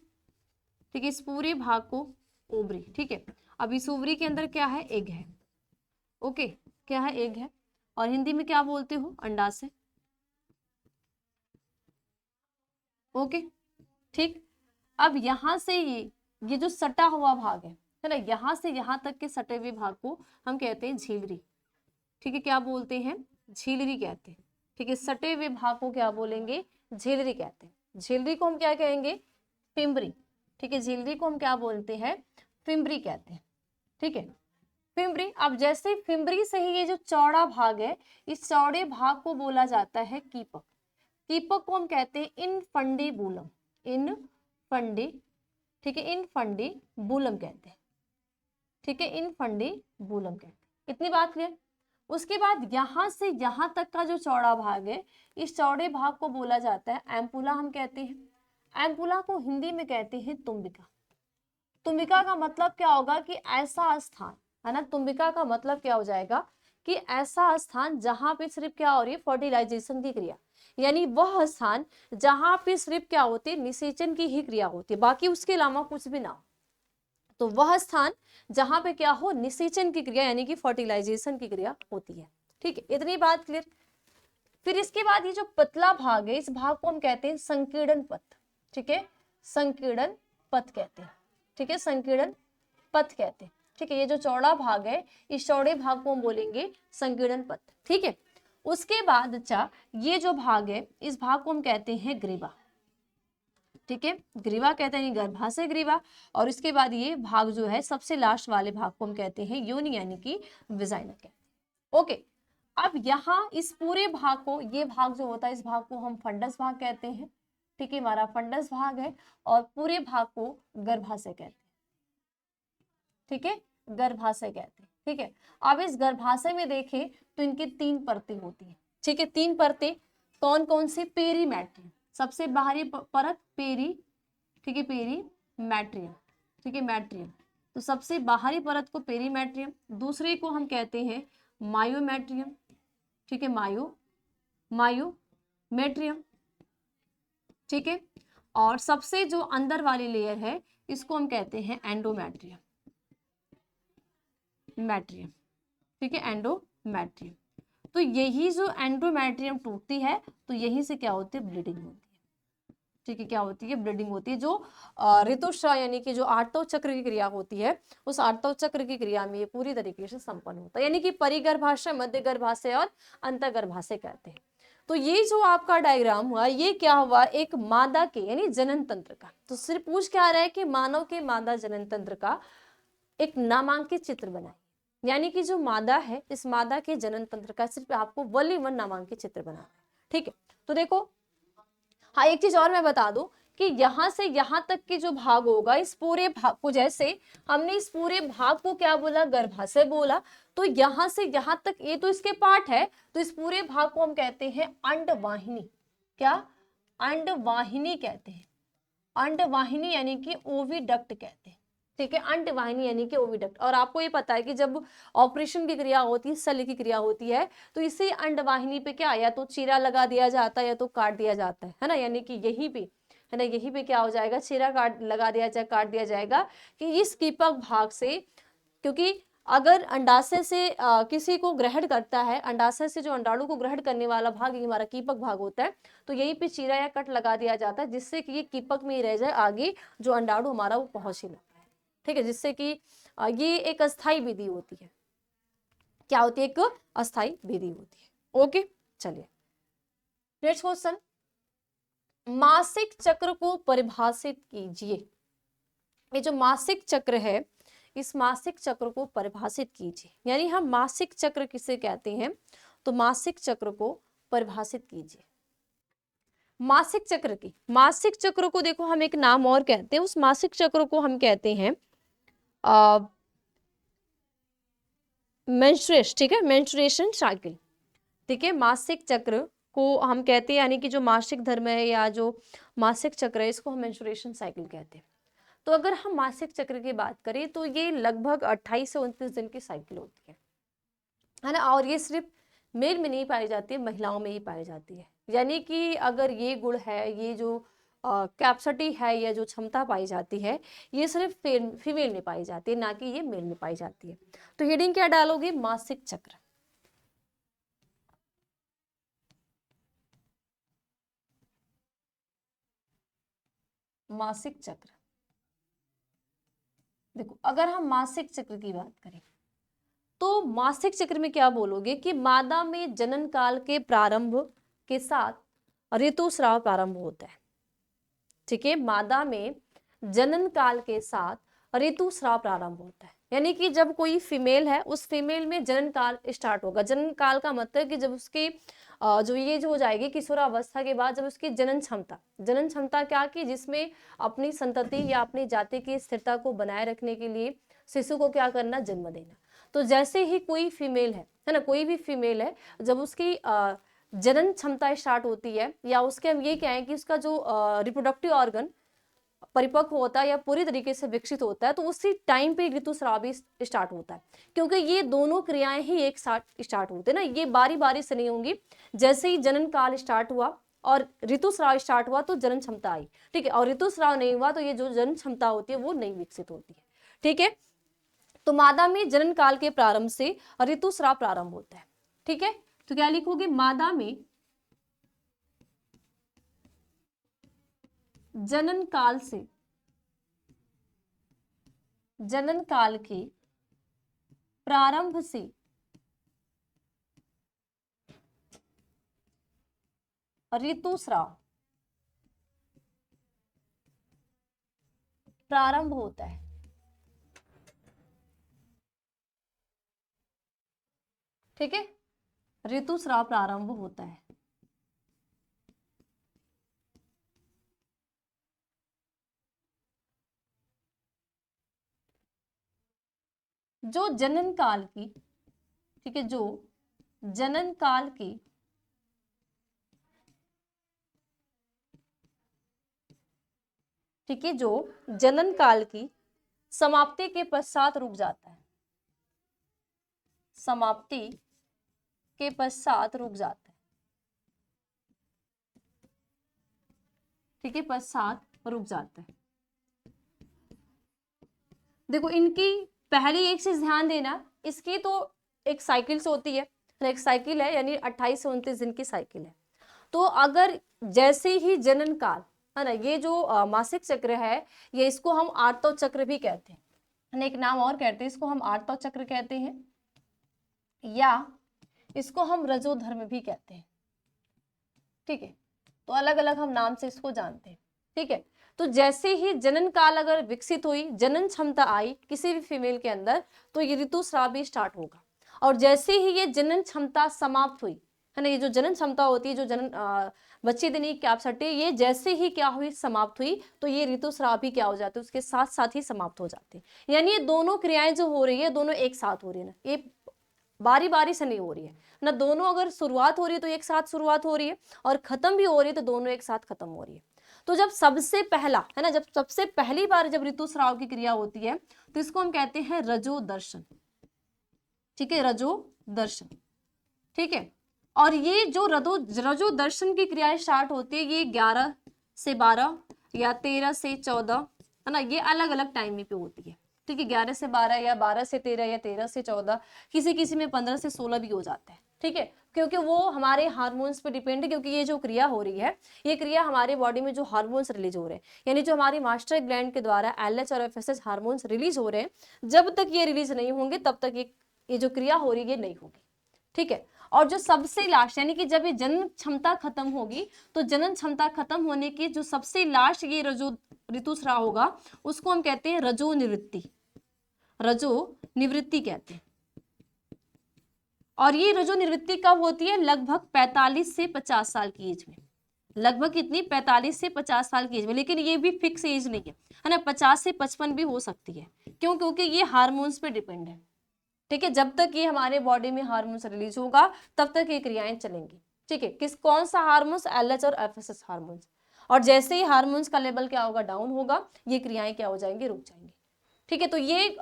ठीक है, इस पूरे भाग को ओवरी। ठीक है, अब इस ओवरी के अंदर क्या है? एग है। ओके, क्या है? एग है। और हिंदी में क्या बोलते हो? अंडाशय। ओके, ठीक। अब यहां से ये जो सटा हुआ भाग है ना, यहां से यहां तक के सटे हुए भाग को हम कहते हैं झिल्ली। ठीक है, क्या बोलते हैं? झिल्ली कहते हैं। ठीक है, सटे हुए भाग को क्या बोलेंगे? झिल्ली कहते हैं। झिल्ली को हम क्या कहेंगे? फिम्बरी। ठीक है, झिल्ली को हम क्या बोलते हैं? फिम्बरी कहते हैं। ठीक है, फिम्बरी। अब जैसे फिम्बरी से ही ये जो चौड़ा भाग है, इस चौड़े भाग को बोला जाता है कीपक। कीपक को हम कहते हैं इनफंडीबुलम। इनफंडी, ठीक है, इनफंडीबुलम कहते हैं। ठीक है, इनफंडीबुलम कहते हैं। इतनी बात क्लियर? उसके बाद यहां से यहां तक का जो चौड़ा भाग है, इस चौड़े भाग को बोला जाता है एम्पुला, हम कहते हैं। एम्पुला को हिंदी में कहते हैं तुम्बिका। तुम्बिका का मतलब क्या होगा? कि ऐसा स्थान, है ना। तुम्बिका का मतलब क्या हो जाएगा? कि ऐसा स्थान जहां पे सिर्फ क्या हो रही है? फर्टिलाइजेशन की क्रिया, यानी वह स्थान जहां पे सिर्फ क्या होती है? निषेचन की ही क्रिया होती है, बाकी उसके अलावा कुछ भी ना हो। तो वह स्थान जहां पे क्या हो? निषेचन की क्रिया, यानी कि फर्टिलाइजेशन की क्रिया होती है। ठीक है, इतनी बात क्लियर? फिर इसके बाद ये जो पतला भाग है, इस भाग को हम कहते हैं संकीर्णन पथ। ठीक है, संकीर्णन पथ कहते हैं। ठीक है, संकीर्णन पथ कहते हैं। ठीक है, ये जो चौड़ा भाग है, इस चौड़े भाग को हम बोलेंगे संकीर्णन पथ। ठीक है, उसके बाद अच्छा, ये जो भाग है, इस भाग को हम कहते हैं ग्रीवा। ठीक है, ग्रीवा कहते हैं, गर्भाशय ग्रीवा। और इसके बाद ये भाग जो है, सबसे लास्ट वाले भाग को हम कहते हैं योनि, यानी कि विजाइना कहते हैं। ओके, अब यहाँ इस पूरे भाग को, ये भाग जो होता है, इस भाग को हम फंडस भाग कहते हैं। ठीक है, हमारा फंडस भाग है। और पूरे भाग को गर्भाशय कहते हैं। ठीक है, गर्भाशय कहते हैं। ठीक है, अब इस गर्भाशय में देखें तो इनकी 3 परतें होती हैं। ठीक है, 3 परतें कौन कौन सी? पेरीमेट्रियम, सबसे बाहरी परत पेरी। ठीक है, पेरीमेट्रियम। ठीक है, मैट्रियम। तो सबसे बाहरी परत को पेरीमेट्रियम, दूसरे को हम कहते हैं मायोमेट्रियम। ठीक है, मायोमेट्रियम। ठीक है, और सबसे जो अंदर वाली लेयर है, इसको हम कहते हैं एंडोमेट्रियम। मैट्रियम। ठीक है, एंडोमेट्रियम। तो यही जो एंडोमेट्रियम टूटती है, तो यहीं से क्या होती है? ब्लीडिंग होती है। ठीक है, क्या होती है? ब्लीडिंग होती है। जो ऋतुस्राव, यानी कि जो आर्तव चक्र की क्रिया होती है, उस आर्तव चक्र की क्रिया में ये पूरी तरीके से संपन्न होता है, यानी कि परिगर्भाशय, मध्य गर्भाशय और अंतर्गर्भाशय कहते हैं। तो ये जो आपका डायग्राम हुआ, ये क्या हुआ? एक मादा के, यानी जनन तंत्र का। तो सिर्फ पूछ क्या रहा है कि मानव के मादा जनन तंत्र का एक नामांकित चित्र बनाए, यानी कि जो मादा है, इस मादा के जनन तंत्र का सिर्फ आपको वली वन नामांकित चित्र बनाना है। ठीक है, तो देखो, हाँ, एक चीज और मैं बता दूं कि यहाँ से यहाँ तक के जो भाग होगा, इस पूरे भाग को, जैसे हमने इस पूरे भाग को क्या बोला, गर्भाशय बोला, तो यहाँ से यहाँ तक ये तो इसके पार्ट है, तो इस पूरे भाग को हम कहते हैं अंडवाहिनी। क्या? अंडवाहिनी कहते हैं। अंडवाहिनी यानी कि ओविडक्ट कहते हैं। ठीक है, अंडवाहिनी यानी कि ओविडक्ट। और आपको ये पता है कि जब ऑपरेशन की क्रिया होती है, शल्य की क्रिया होती है, तो इसी अंडवाहिनी पे क्या, या तो चीरा लगा दिया जाता है या तो काट दिया जाता है ना, यानी कि यहीं पे, है ना, यहीं पे क्या हो जाएगा, चीरा काट लगा दिया जाए, काट दिया जाएगा कि इस कीपक भाग से, क्योंकि अगर अंडाशय से किसी को ग्रहण करता है, अंडाशय से जो अंडाणु को ग्रहण करने वाला भाग ये हमारा कीपक भाग होता है, तो यहीं पे चीरा या कट लगा दिया जाता है, जिससे कि ये कीपक में ही रह जाए, आगे जो अंडाणु हमारा वो पहुंच ही ना पाए। ठीक है, जिससे कि ये एक अस्थायी विधि होती है। क्या होती है? एक अस्थायी विधि होती है। ओके, चलिए नेक्स्ट क्वेश्चन, मासिक चक्र को परिभाषित कीजिए। ये जो मासिक चक्र है, इस मासिक चक्र को परिभाषित कीजिए। यानी हम मासिक चक्र किसे कहते हैं, तो मासिक चक्र को परिभाषित कीजिए। मासिक चक्र की, मासिक चक्र को देखो हम एक नाम और कहते हैं, उस मासिक चक्र को हम कहते हैं मेंस्ट्रुएशन। ठीक है, मेंस्ट्रुएशन साइकिल। ठीक है, मासिक चक्र को हम कहते हैं, यानी कि जो मासिक धर्म है या जो मासिक चक्र है, इसको हम मेंस्ट्रुएशन साइकिल कहते हैं। तो अगर हम मासिक चक्र की बात करें तो ये लगभग 28 से 29 दिन की साइकिल होती है ना, और ये सिर्फ मेल में नहीं पाई जाती है, महिलाओं में ही पाई जाती है। यानी कि अगर ये गुण है, ये जो कैपेसिटी है या जो क्षमता पाई जाती है, ये सिर्फ फीमेल में पाई जाती है, ना कि ये मेल में पाई जाती है। तो हेडिंग क्या डालोगे? मासिक चक्र। मासिक चक्र। देखो, अगर हम मासिक चक्र की बात करें तो मासिक चक्र में क्या बोलोगे कि मादा में जनन काल के प्रारंभ के साथ ऋतुस्राव प्रारंभ होता है। ठीक है, मादा में जनन काल के साथ ऋतुस्राव प्रारंभ होता है, यानी कि जब कोई फीमेल है, उस फीमेल में जनन काल स्टार्ट होगा। जनन काल का मतलब कि जब उसकी जो ये जो हो जाएगी किशोरावस्था के बाद, जब उसकी जनन क्षमता क्या, कि जिसमें अपनी संतति या अपनी जाति की स्थिरता को बनाए रखने के लिए शिशु को क्या करना, जन्म देना। तो जैसे ही कोई फीमेल है ना, कोई भी फीमेल है, जब उसकी जनन क्षमता स्टार्ट होती है, या उसके हम ये कहें कि उसका जो रिप्रोडक्टिव ऑर्गन परिपक्व होता है या पूरी तरीके से विकसित होता है, तो उसी टाइम पे ऋतुस्राव भी स्टार्ट होता है। क्योंकि ये दोनों क्रियाएं ही एक साथ स्टार्ट होते हैं ना, ये बारी बारी से नहीं होंगी। जैसे ही जनन काल स्टार्ट हुआ और ऋतुस्राव स्टार्ट हुआ तो जनन क्षमता आई। ठीक है, और ऋतुस्राव नहीं हुआ तो ये जो जनन क्षमता होती है वो नहीं विकसित होती है। ठीक है, तो मादा में जनन काल के प्रारंभ से ऋतुस्राव प्रारंभ होता है। ठीक है, तो क्या लिखोगे? मादा में जनन काल से, जनन काल के प्रारंभ से ऋतुस्राव प्रारंभ होता है। ठीक है, ऋतुस्राव प्रारंभ होता है। जो जनन काल की, ठीक है, जो जनन काल की ठीक है, जो जनन काल की समाप्ति के पश्चात रुक जाता है, समाप्ति के पश्चात रुक जाता है। ठीक है, पश्चात रुक जाता है। देखो, इनकी पहली एक चीज ध्यान देना, इसकी तो एक साइकिल्स होती है, एक साइकिल है, यानी 28 से 29 दिन की साइकिल है। तो अगर जैसे ही जनन काल, है ना, ये जो मासिक चक्र है, ये इसको हम आर्तव चक्र भी कहते हैं, एक नाम और कहते हैं, इसको हम आर्तव चक्र कहते हैं, या इसको हम रजोधर्म भी कहते हैं। ठीक है, तो अलग अलग हम नाम से इसको जानते हैं। ठीक है, तो जैसे ही जनन काल अगर विकसित हुई, जनन क्षमता आई किसी भी फीमेल के अंदर, तो ये ऋतुस्राव भी स्टार्ट होगा। और जैसे ही ये जनन क्षमता समाप्त हुई, है ना, ये जो जनन क्षमता होती है, जो जनन बच्चे देने की क्या सटे, ये जैसे ही क्या हुई समाप्त हुई तो ये ऋतुस्राव भी क्या हो जाते हैं, उसके साथ साथ ही समाप्त हो जाते हैं। यानी ये दोनों क्रियाएं जो हो रही है दोनों एक साथ हो रही है ना, ये बारी बारी से नहीं हो रही है ना, दोनों अगर शुरुआत हो रही है तो एक साथ शुरुआत हो रही है और खत्म भी हो रही है तो दोनों एक साथ खत्म हो रही है। तो जब सबसे पहला है ना, जब सबसे पहली बार जब ऋतुस्राव की क्रिया होती है तो इसको हम कहते हैं रजो दर्शन। ठीक है, रजो दर्शन। ठीक है, और ये जो रजो दर्शन की क्रियाएं स्टार्ट होती है ये 11 से 12 या 13 से 14 है ना, ये अलग अलग टाइम पे होती है। ठीक है, 11 से 12 या 12 से 13 या 13 से 14, किसी किसी में 15 से 16 भी हो जाता है। ठीक है, क्योंकि वो हमारे हार्मोन्स पे डिपेंड है, क्योंकि ये जो क्रिया हो रही है ये क्रिया हमारे बॉडी में जो हार्मोन्स रिलीज हो रहे हैं, यानी जो हमारी मास्टर ग्लैंड के द्वारा एलएच और एफएसएच हार्मोन्स रिलीज हो रहे हैं, जब तक ये रिलीज नहीं होंगे तब तक ये जो क्रिया हो रही है नहीं होगी। ठीक है, और जो सबसे लास्ट यानी कि जब ये जनन क्षमता खत्म होगी तो जनन क्षमता खत्म होने की जो सबसे लास्ट ये रजो ऋतुस्राव होगा उसको हम कहते हैं रजो निवृत्ति। रजो निवृत्ति कहते हैं। और ये रजो निवृत्ति कब होती है, लगभग 45 से 50 साल की एज में। लगभग कितनी, 45 से 50 साल की एज में, लेकिन ये भी फिक्स एज नहीं है ना, 50 से 55 भी हो सकती है। क्यों, क्योंकि ये हार्मोन्स पे डिपेंड है। ठीक है, जब तक ये हमारे बॉडी में हार्मोन्स रिलीज होगा तब तक ये क्रियाएं चलेंगी। ठीक है, कौन सा हार्मोन्स, एलएच और एफएसएच हार्मोन्स। और जैसे ही हार्मोन्स का लेवल क्या होगा, डाउन होगा, ये क्रियाएं क्या हो जाएंगी, रुक जाएंगी। ठीक है, तो ये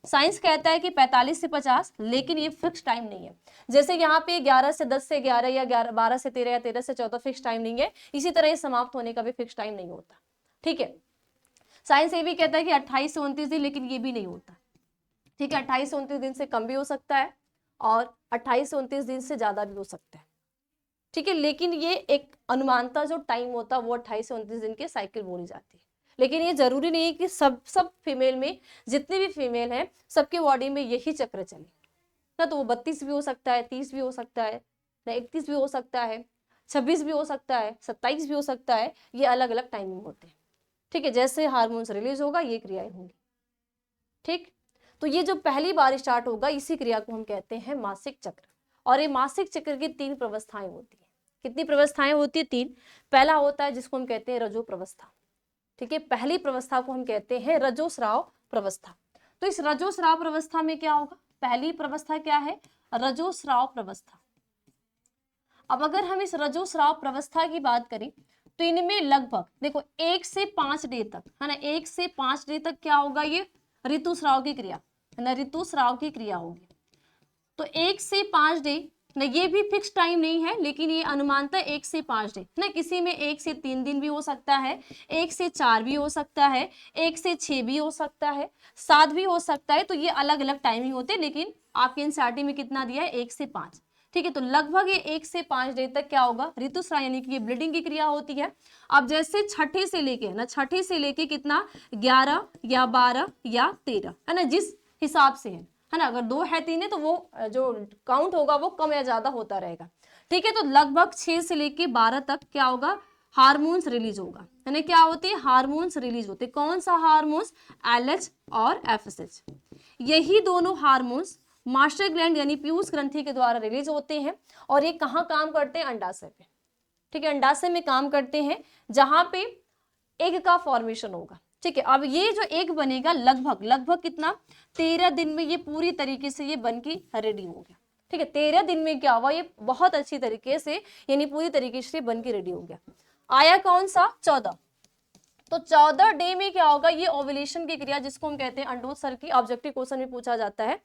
साइंस कहता है कि 45 से 50, लेकिन ये फिक्स टाइम नहीं है। जैसे यहाँ पे 11 से 10 से 11 या 12 से 13 या 13 से 14 फिक्स टाइम नहीं है, इसी तरह ये समाप्त होने का भी फिक्स टाइम नहीं होता। ठीक है, साइंस ये भी कहता है कि 28 से 29 दिन, लेकिन ये भी नहीं होता। ठीक है, 28 से 29 दिन से कम भी हो सकता है और 28 से 29 दिन से ज्यादा भी हो सकता है। ठीक है, लेकिन ये एक अनुमानता जो टाइम होता है वो 28 से 29 दिन के साइकिल बोली जाती है। लेकिन ये जरूरी नहीं है कि सब फीमेल में, जितनी भी फीमेल है सबके बॉडी में यही चक्र चले ना, तो वो 32 भी हो सकता है, 30 भी हो सकता है ना, 31 भी हो सकता है, 26 भी हो सकता है, 27 भी हो सकता है। ये अलग अलग टाइमिंग होते हैं। ठीक है, जैसे हार्मोन्स रिलीज होगा ये क्रियाएं होंगी। ठीक, तो ये जो पहली बार स्टार्ट होगा इसी क्रिया को हम कहते हैं मासिक चक्र। और ये मासिक चक्र की 3 प्रवस्थाएं होती है। कितनी प्रवस्थाएं होती है, 3। पहला होता है जिसको हम कहते हैं रजो प्रवस्था। ठीक है, पहली प्रवस्था को हम कहते हैं रजोस्राव प्रवस्था। तो इस रजोस्राव प्रवस्था में क्या होगा, पहली प्रवस्था क्या है, रजोस्राव प्रवस्था। अब अगर हम इस रजोस्राव प्रवस्था की बात करें तो इनमें लगभग देखो 1 से 5 डे तक है ना, 1 से 5 डे तक क्या होगा, ये ऋतुस्राव की क्रिया है ना, ऋतुस्राव की क्रिया होगी। तो 1 से 5 डे ना, ये भी फिक्स टाइम नहीं है, लेकिन ये अनुमानतः 1 से 5 डे ना, किसी में 1 से 3 दिन भी हो सकता है, 1 से 4 भी हो सकता है, 1 से 6 भी हो सकता है, 7 भी हो सकता है। तो ये अलग अलग टाइमिंग होते हैं, लेकिन आपके एनसीईआरटी में कितना दिया है, 1 से 5। ठीक है, तो लगभग ये 1 से 5 डे तक क्या होगा, ऋतुस्राव यानी कि ये ब्लीडिंग की क्रिया होती है। अब जैसे छठे से लेके ना, छठे से लेके कितना, 11 या 12 या 13 है ना, जिस हिसाब से है ना, अगर 2 है 3 है तो वो जो काउंट होगा वो कम या ज्यादा होता रहेगा। ठीक है, तो लगभग 6 से लेके 12 तक क्या होगा, हार्मोन्स रिलीज होगा। यानी क्या होते हैं, हार्मोन्स रिलीज होते हैं। कौन सा हार्मोन्स, एलएच और एफएसएच। यही दोनों हार्मोन्स मास्टर ग्लैंड यानी पीयूष ग्रंथि के द्वारा रिलीज होते हैं। और ये कहाँ काम करते हैं, अंडाशय पे। ठीक है, अंडाशय में काम करते हैं जहां पे एग का फॉर्मेशन होगा। ठीक है, अब ये जो एग बनेगा लगभग कितना, 13 दिन में ये पूरी तरीके से ये बन के रेडी हो गया। ठीक है, 13 दिन में क्या हुआ, ये बहुत अच्छी तरीके से यानी पूरी तरीके से बन के रेडी हो गया। आया कौन सा, 14। तो 14 डे में क्या होगा, ये ओव्यूलेशन की क्रिया जिसको हम कहते हैं अंडोत्सर्ग की, ऑब्जेक्टिव क्वेश्चन में पूछा जाता है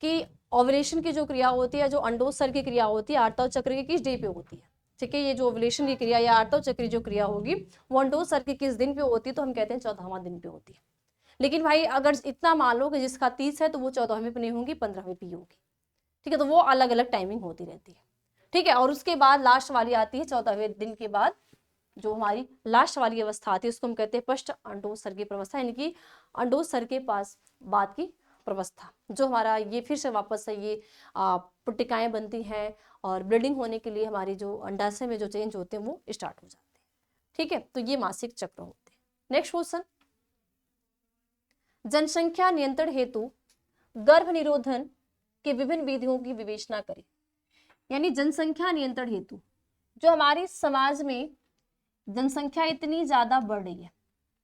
कि ओव्यूलेशन की जो क्रिया होती है, जो अंडोत्सर्ग की क्रिया होती है, आर्तव चक्र के किस डे पे होती है। ठीक है, ये जो ओव्यूलेशन की क्रिया या आर्तव चक्र जो क्रिया होगी वो अंडोत्सर्ग के किस दिन पे होती है, तो हम कहते हैं 14वां दिन पे होती है। लेकिन भाई अगर इतना मान लो कि जिसका 30 है तो वो 14वें पे नहीं होगी, 15वें पे होगी। ठीक है, तो वो अलग अलग टाइमिंग होती रहती है। ठीक है, और उसके बाद लास्ट वाली आती है 14वें दिन के बाद, जो हमारी लास्ट वाली अवस्था आती है उसको हम कहते हैं पश्च अंडोत्सर्गीय प्रवस्था, यानी कि अंडोत्सर्ग के पास बाद की प्रवस्था, जो हमारा ये फिर से वापस से ये पुट्टिकाएं बनती हैं और ब्लीडिंग होने के लिए हमारी जो अंडाशय में जो चेंज होते हैं वो स्टार्ट हो जाते हैं। ठीक है, तो ये मासिक चक्र होते हैं। नेक्स्ट क्वेश्चन, जनसंख्या नियंत्रण हेतु गर्भ निरोधन के विभिन्न विधियों की विवेचना करें। यानी जनसंख्या नियंत्रण हेतु जो हमारे समाज में जनसंख्या इतनी ज्यादा बढ़ रही है,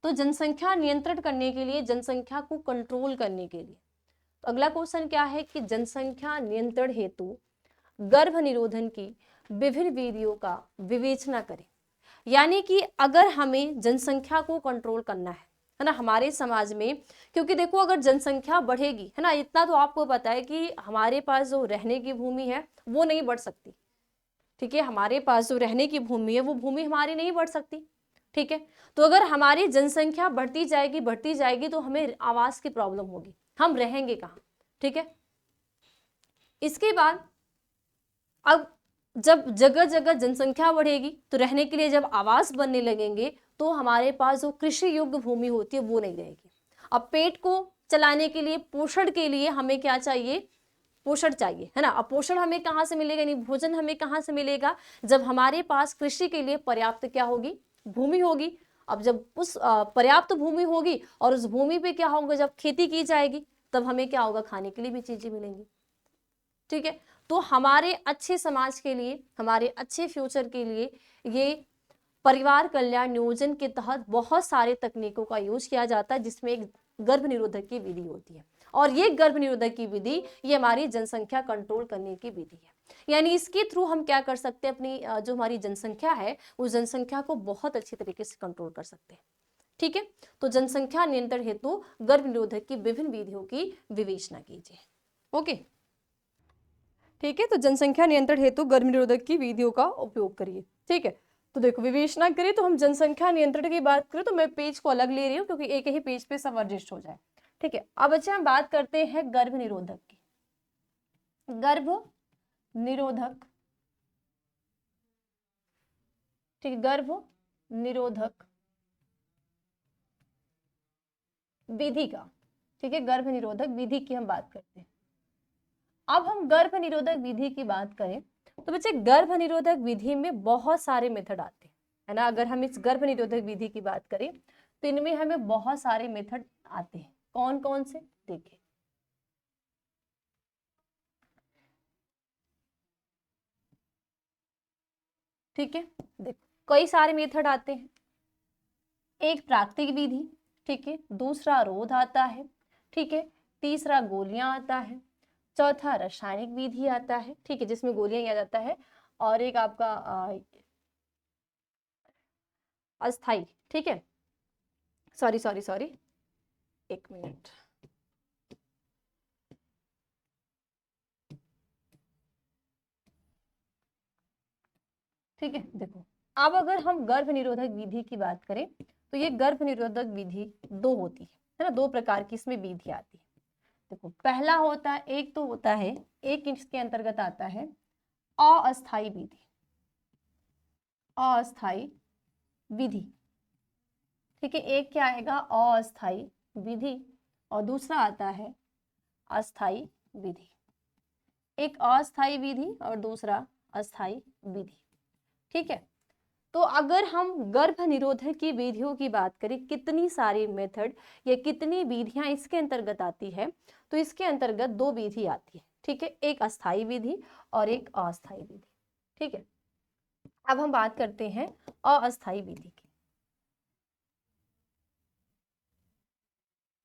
तो जनसंख्या नियंत्रण करने के लिए, जनसंख्या को कंट्रोल करने के लिए, तो अगला क्वेश्चन क्या है कि जनसंख्या नियंत्रण हेतु गर्भ निरोधन की विभिन्न विधियों का विवेचना करें। यानी कि अगर हमें जनसंख्या को कंट्रोल करना है ना, हमारे समाज में, क्योंकि देखो अगर जनसंख्या बढ़ेगी, है ना, इतना तो आपको पता है कि हमारे पास जो रहने की भूमि है वो नहीं बढ़ सकती, ठीक है, हमारे पास जो रहने की भूमि है वो भूमि हमारी नहीं बढ़ सकती, ठीक है। तो अगर हमारी जनसंख्या बढ़ती जाएगी तो हमें आवास की प्रॉब्लम होगी, हम रहेंगे कहाँ, ठीक है। इसके बाद अब जब जगह जगह जनसंख्या बढ़ेगी तो रहने के लिए जब आवास बनने लगेंगे तो हमारे पास जो कृषि योग्य भूमि होती है वो नहीं रहेगी। अब पेट को चलाने के लिए, पोषण के लिए हमें क्या चाहिए, पोषण चाहिए, है ना। अब पोषण हमें कहाँ से मिलेगा, यानी भोजन हमें कहाँ से मिलेगा, जब हमारे पास कृषि के लिए पर्याप्त क्या होगी, भूमि होगी। अब जब उस पर्याप्त भूमि होगी और उस भूमि पे क्या होगा, जब खेती की जाएगी तब हमें क्या होगा, खाने के लिए भी चीजें मिलेंगी, ठीक है। तो हमारे अच्छे समाज के लिए, हमारे अच्छे फ्यूचर के लिए ये परिवार कल्याण नियोजन के तहत बहुत सारे तकनीकों का यूज किया जाता है, जिसमें एक गर्भ निरोधक की विधि होती है। और ये गर्भ निरोधक की विधि ये हमारी जनसंख्या कंट्रोल करने की विधि है। यानी इसके थ्रू हम क्या कर सकते हैं, अपनी जो हमारी जनसंख्या है उस जनसंख्या को बहुत अच्छी तरीके से कंट्रोल कर सकते हैं, ठीक है। तो जनसंख्या नियंत्रण हेतु गर्भ निरोधक की विभिन्न विधियों की विवेचना कीजिए। ओके, ठीक है। तो जनसंख्या नियंत्रण हेतु गर्भ निरोधक की विधियों का उपयोग करिए, ठीक है। तो देखो विवेचना करें तो हम जनसंख्या नियंत्रण की बात करें तो मैं पेज को अलग ले रही हूँ क्योंकि एक ही पेज पे सब एडजस्ट हो जाए, ठीक है। अब बच्चे हम बात करते हैं गर्भ निरोधक की। गर्भ निरोधक, ठीक है, गर्भ निरोधक विधि का, ठीक है, गर्भ निरोधक विधि की हम बात करते हैं। अब हम गर्भ निरोधक विधि की बात करें तो बच्चे गर्भ निरोधक विधि में बहुत सारे मेथड आते हैं, है ना। अगर हम इस गर्भ निरोधक विधि की बात करें तो इनमें हमें बहुत सारे मेथड आते हैं। कौन कौन से, देखिए, ठीक है, देखो कई सारे मेथड आते हैं। एक प्राकृतिक विधि, ठीक है, दूसरा रोध आता है, ठीक है, तीसरा गोलियां आता है, चौथा रासायनिक विधि आता है, ठीक है, जिसमें गोलियां किया जाता है, और एक आपका अस्थाई, ठीक है, सॉरी सॉरी सॉरी, एक मिनट, ठीक है। देखो अब अगर हम गर्भ निरोधक विधि की बात करें तो ये गर्भ निरोधक विधि दो होती है ना, दो प्रकार की इसमें विधि आती है। देखो पहला होता है, एक तो होता है, एक इसके अंतर्गत आता है अस्थाई विधि, अस्थाई विधि, ठीक है। एक क्या आएगा, अस्थाई विधि, और दूसरा आता है अस्थाई विधि। एक अस्थाई विधि और दूसरा अस्थाई विधि, ठीक है। तो अगर हम गर्भ निरोधक की विधियों की बात करें, कितनी सारी मेथड या कितनी विधियां इसके अंतर्गत आती है, तो इसके अंतर्गत दो विधि आती है, ठीक है, एक अस्थाई विधि और एक अस्थाई विधि, ठीक है। अब हम बात करते हैं अस्थाई विधि की,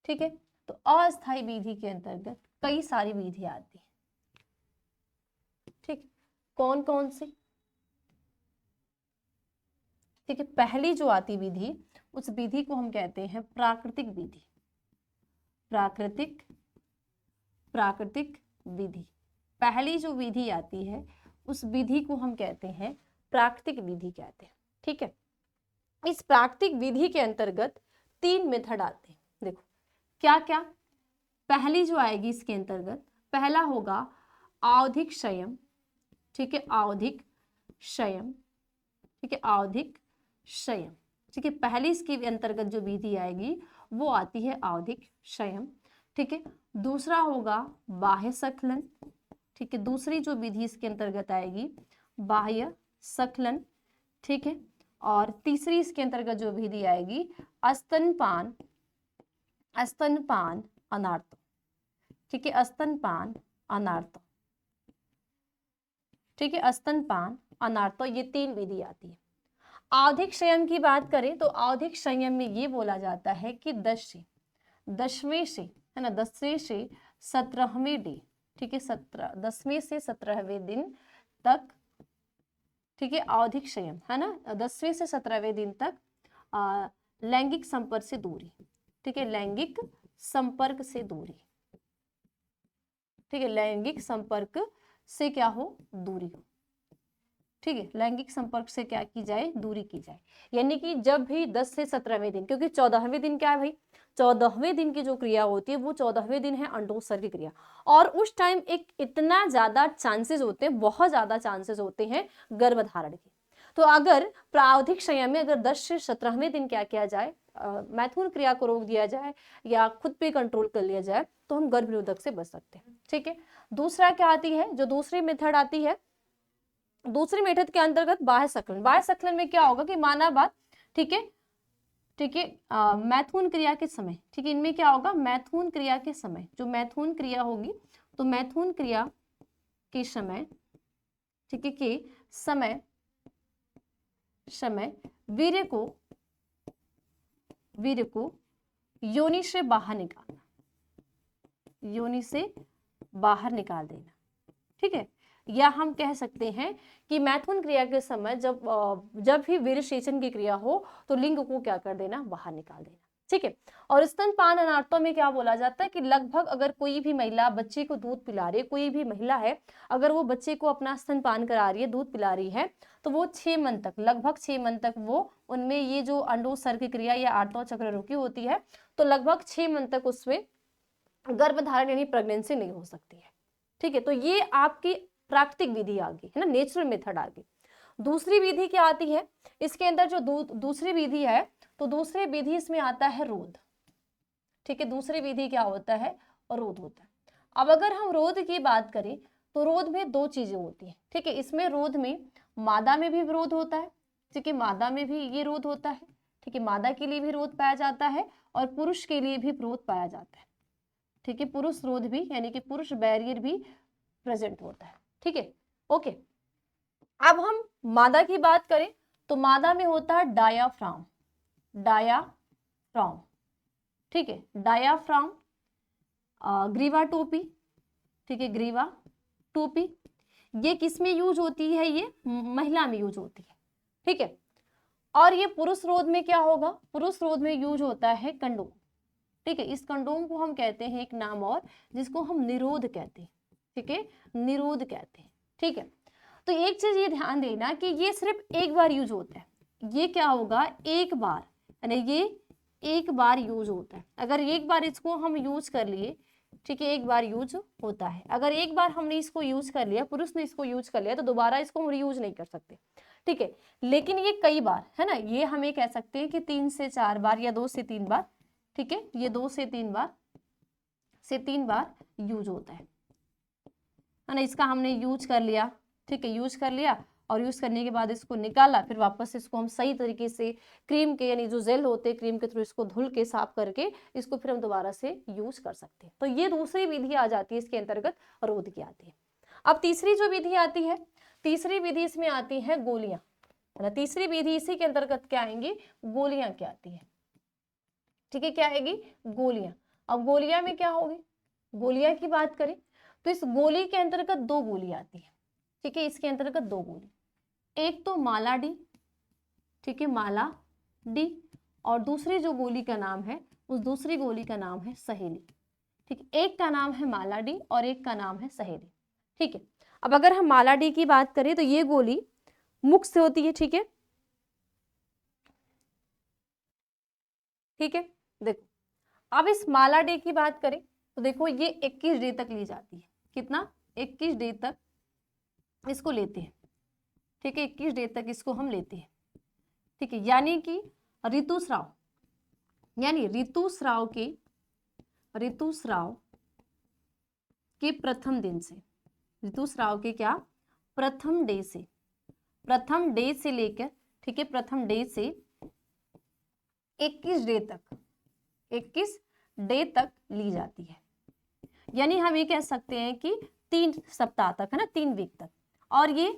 ठीक है। तो अस्थाई विधि के अंतर्गत कई सारी विधि आती है, ठीक, कौन कौन सी, ठीक है। पहली जो आती विधि, उस विधि को हम कहते हैं प्राकृतिक विधि, प्राकृतिक, प्राकृतिक विधि। पहली जो विधि आती है उस विधि को हम कहते हैं प्राकृतिक विधि कहते हैं, ठीक है। इस प्राकृतिक विधि के अंतर्गत तीन मेथड आते हैं। देखो क्या क्या, पहली जो आएगी इसके अंतर्गत, पहला होगा आवधिक संयम, ठीक है, आवधिक संयम, ठीक है, आवधिक संयम, ठीक है। पहली इसके अंतर्गत जो विधि आएगी वो आती है आवधिक संयम, ठीक है। दूसरा होगा बाह्य स्खलन, ठीक है, दूसरी जो विधि इसके अंतर्गत आएगी बाह्य स्खलन, ठीक है। और तीसरी इसके अंतर्गत जो विधि आएगी स्तनपान, स्तनपान अनार्त, ठीक है, स्तनपान अनार्त, ठीक है, स्तनपान अनार्तो, ये 3 विधि आती है। आवधिक संयम की बात करें तो आवधिक संयम में ये बोला जाता है कि 10वें से, है ना, 10वें से 17वें डे, ठीक है, 10वें से 17वें दिन तक, ठीक है, आवधिक संयम, है ना, 10वें से 17वें दिन तक लैंगिक संपर्क से दूरी, ठीक है, लैंगिक संपर्क से दूरी, ठीक है, लैंगिक संपर्क से क्या हो, दूरी हो, ठीक है, लैंगिक संपर्क से क्या की जाए, दूरी की जाए। यानी कि जब भी 10 से 17वें दिन, क्योंकि 14वें दिन क्या है भाई, 14वें दिन की जो क्रिया होती है वो 14वें दिन है अंडोत्सर्ग की क्रिया, और उस टाइम एक इतना ज्यादा चांसेस होते हैं, बहुत ज्यादा चांसेस होते हैं गर्भधारण के। तो अगर प्रावधिक संयम में अगर 10 से 17वें दिन क्या किया जाए, मैथुन क्रिया को रोक दिया जाए या खुद पे कंट्रोल कर लिया जाए तो हम गर्भ निरोधक से बच सकते हैं, ठीक है। दूसरा क्या आती है, जो दूसरी मेथड आती है, दूसरी मेथड के अंतर्गत बाह्य सक्लन। बाह्य सक्लन में क्या होगा कि माना बात, ठीक है, ठीक है, मैथुन क्रिया के समय, ठीक है, इनमें क्या होगा, मैथुन क्रिया के समय, जो मैथुन क्रिया होगी तो मैथुन क्रिया के समय, ठीक है, के समय वीर्य को योनि से बाहर निकालना, योनि से बाहर निकाल देना, ठीक है। या हम कह सकते हैं कि मैथुन क्रिया के समय जब भी वीर्य सेचन की क्रिया हो तो लिंग को क्या कर देना, बाहर निकाल देना, ठीक है। और स्तनपान अनार्थों में क्या बोला जाता है कि लगभग अगर कोई भी महिला बच्चे को दूध पिला रही है, कोई भी महिला है अगर वो बच्चे को अपना स्तनपान करा रही है, दूध पिला रही है, तो वो 6 मंथ तक, लगभग 6 मंथ तक वो उनमें ये जो अंडोत्सर्ग की क्रिया या आर्तव चक्र रुकी होती है, तो लगभग 6 मंथ तक उसमें गर्भधारण यानी प्रेगनेंसी नहीं हो सकती है, ठीक है। तो ये आपकी प्राकृतिक विधि आ गई, है ना, नेचुरल मेथड आ गई। दूसरी विधि क्या आती है, इसके अंदर जो दूसरी विधि है, तो दूसरी विधि इसमें आता है रोध, ठीक है। दूसरी विधि क्या होता है, रोध होता है। अब अगर हम रोध की बात करें तो रोध में 2 चीजें होती है, ठीक है। इसमें रोध में मादा में भी विरोध होता है, ठीक है, मादा में भी ये रोध होता है, ठीक है, मादा के लिए भी रोध पाया जाता है और पुरुष के लिए भी रोध पाया जाता है, ठीक है, पुरुष रोध भी यानी कि पुरुष बैरियर भी प्रेजेंट होता है, ठीक है, ओके। अब हम मादा की बात करें तो मादा में होता है डायाफ्राम, डायाफ्राम, ठीक है, डायाफ्राम, ग्रीवा टोपी, ठीक है, ग्रीवा टोपी, ये किसमें यूज होती है, ये महिला में यूज होती है, ठीक है। और ये पुरुष रोध में क्या होगा, पुरुष रोध में यूज होता है कंडोम, ठीक है। इस कंडोम को हम कहते हैं एक नाम और, जिसको हम निरोध कहते हैं, ठीक है, निरोध कहते हैं, ठीक है। तो एक चीज ये ध्यान देना कि ये सिर्फ एक बार यूज होता है, ये क्या होगा, एक बार, यानी ये एक बार यूज होता है। अगर एक बार इसको हम यूज कर लिए, ठीक है, एक बार यूज होता है। अगर एक बार हमने इसको यूज कर लिया, पुरुष ने इसको यूज कर लिया, तो दोबारा इसको हम रीयूज नहीं कर सकते, ठीक है। लेकिन ये कई बार, है ना, ये हमें कह सकते हैं कि 3 से 4 बार या 2 से 3 बार, ठीक है, ये 2 से 3 बार यूज होता है ना। इसका हमने यूज कर लिया, ठीक है, यूज कर लिया और यूज करने के बाद इसको निकाला, फिर वापस इसको हम सही तरीके से क्रीम के यानी जो जेल होते हैं क्रीम के थ्रू इसको धुल के साफ करके इसको फिर हम दोबारा से यूज कर सकते हैं। तो ये दूसरी विधि आ जाती है, इसके अंतर्गत रोध की आती है। अब तीसरी जो विधि आती है, तीसरी विधि इसमें आती है गोलियां, है ना। तीसरी विधि इसी के अंतर्गत क्या आएंगी, गोलियां क्या आती है, ठीक है, क्या आएगी, गोलियां। अब गोलियां में क्या होगी, गोलियां की बात करें तो इस गोली के अंतर्गत 2 गोली आती है, ठीक है, इसके अंतर्गत 2 गोली, एक तो माला डी, ठीक है, माला डी, और दूसरी जो गोली का नाम है उस दूसरी गोली का नाम है सहेली, ठीक है। एक का नाम है माला डी और एक का नाम है सहेली, ठीक है। अब अगर हम माला डी की बात करें तो ये गोली मुख से होती है, ठीक है, ठीक है। देखो अब इस माला डे की बात करें तो देखो ये 21 डे तक ली जाती है, कितना, 21 डे तक इसको लेते हैं, ठीक है, 21 डे तक इसको हम लेते हैं, ठीक है। यानी कि ऋतुस्राव, यानी ऋतुस्राव के प्रथम दिन से, ऋतुस्राव के क्या, प्रथम डे से लेकर, ठीक है, प्रथम डे से 21 डे तक ली जाती है। यानी हम ये कह सकते हैं कि 3 सप्ताह तक, है ना, 3 वीक तक। और ये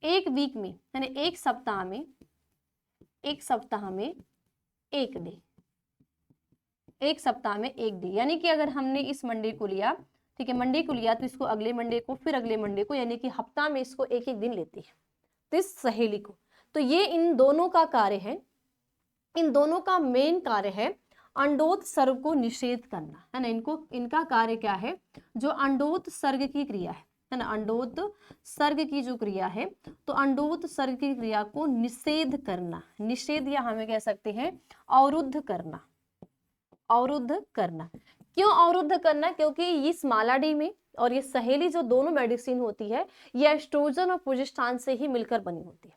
एक वीक में यानी एक सप्ताह में एक डे, एक सप्ताह में एक डे, यानी कि अगर हमने इस मंडे को लिया, ठीक है, मंडे को लिया तो इसको अगले मंडे को, फिर अगले मंडे को, यानी कि हफ्ता में इसको एक एक दिन लेती है तो इस सहेली को। तो ये इन दोनों का कार्य है, इन दोनों का मेन कार्य है अंडोत सर्ग को निषेध करना, है ना। इनका कार्य क्या है, जो अंडोत सर्ग की क्रिया है ना, अंडोत सर्ग की जो क्रिया है, तो अंडोत सर्ग की क्रिया को निषेध करना, निषेध या हमें कह सकते हैं अवरुद्ध करना, अवरुद्ध करना। क्यों अवरुद्ध करना, क्योंकि इस मालाडी में और ये सहेली जो दोनों मेडिसिन होती है, ये एस्ट्रोजन और प्रोजेस्टेरॉन से ही मिलकर बनी होती है।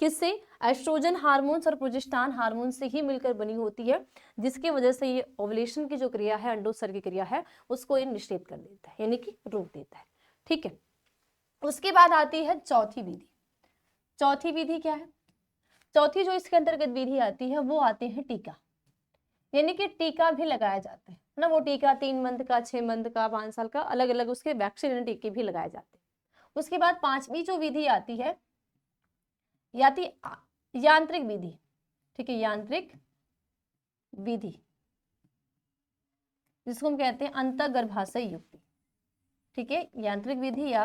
किससे, एस्ट्रोजन हार्मोन्स और प्रोजेस्टेरॉन हार्मोन से ही मिलकर बनी होती है, जिसकी वजह से ये ओवुलेशन की जो क्रिया है, अंडोत्सर्ग की क्रिया है, उसको ये निषेध कर देता है, यानी कि रोक देता है। ठीक है, उसके बाद आती है चौथी विधि। चौथी विधि क्या है, चौथी जो इसके अंतर्गत विधि आती है वो आते हैं टीका, यानी कि टीका भी लगाया जाता है ना। वो टीका 3 मंथ का, 6 मंथ का, 5 साल का, अलग अलग उसके वैक्सीन टीके भी लगाए जाते हैं। उसके बाद पांचवी जो विधि आती है यांत्रिक विधि। ठीक है, यांत्रिक विधि जिसको हम कहते हैं अंतःगर्भाशय युक्ति। ठीक है, यांत्रिक विधि या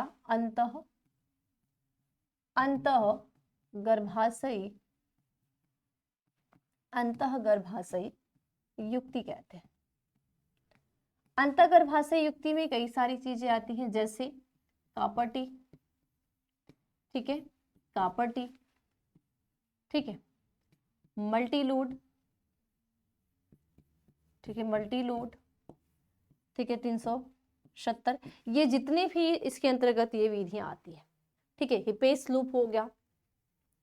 अंतःगर्भाशयी युक्ति कहते हैं। अंतःगर्भाशय युक्ति में कई सारी चीजें आती हैं, जैसे कापटी, ठीक है, कापटी, ठीक है, मल्टीलोड, ठीक है, मल्टीलोड, ठीक है, 370, ये जितने भी इसके अंतर्गत ये विधियां आती है। ठीक है, हिपेस लूप हो गया,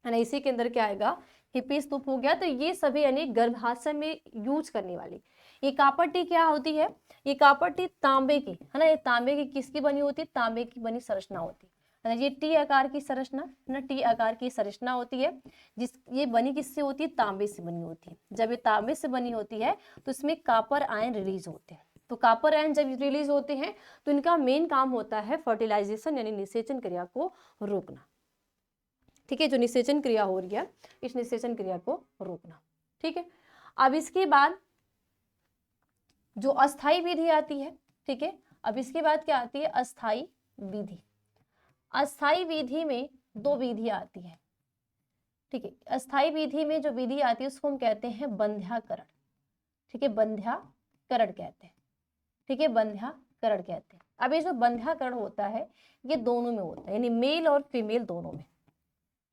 है ना, इसी के अंदर क्या आएगा, हिपेस लूप हो गया। तो ये सभी यानी गर्भाशय में यूज करने वाली। ये कापटी क्या होती है, ये कापटी तांबे की, है ना, ये तांबे की किसकी बनी होती है, तांबे की बनी संरचना होती है ना। ये टी आकार की संरचना, है ना, टी आकार की संरचना होती है, ये बनी किससे होती है, तांबे से बनी होती है। जब ये तांबे से बनी होती है तो इसमें कापर आयन रिलीज होते हैं। तो कापर आयन जब रिलीज होते हैं तो इनका मेन काम होता है फर्टिलाइजेशन यानी निषेचन क्रिया को रोकना। ठीक है, जो निषेचन क्रिया हो रही है, इस निषेचन क्रिया को रोकना। ठीक है, अब इसके बाद जो अस्थाई विधि आती है, ठीक है, अब इसके बाद क्या आती है, अस्थाई विधि। अस्थाई विधि में 2 विधियां आती है। ठीक है, अस्थाई विधि में जो विधि आती है उसको हम कहते हैं बंध्याकरण। ठीक है, बंध्याकरण कहते हैं। ठीक है, बंध्याकरण कहते हैं। अब ये जो बंध्याकरण होता है ये दोनों में होता है, यानी मेल और फीमेल दोनों में।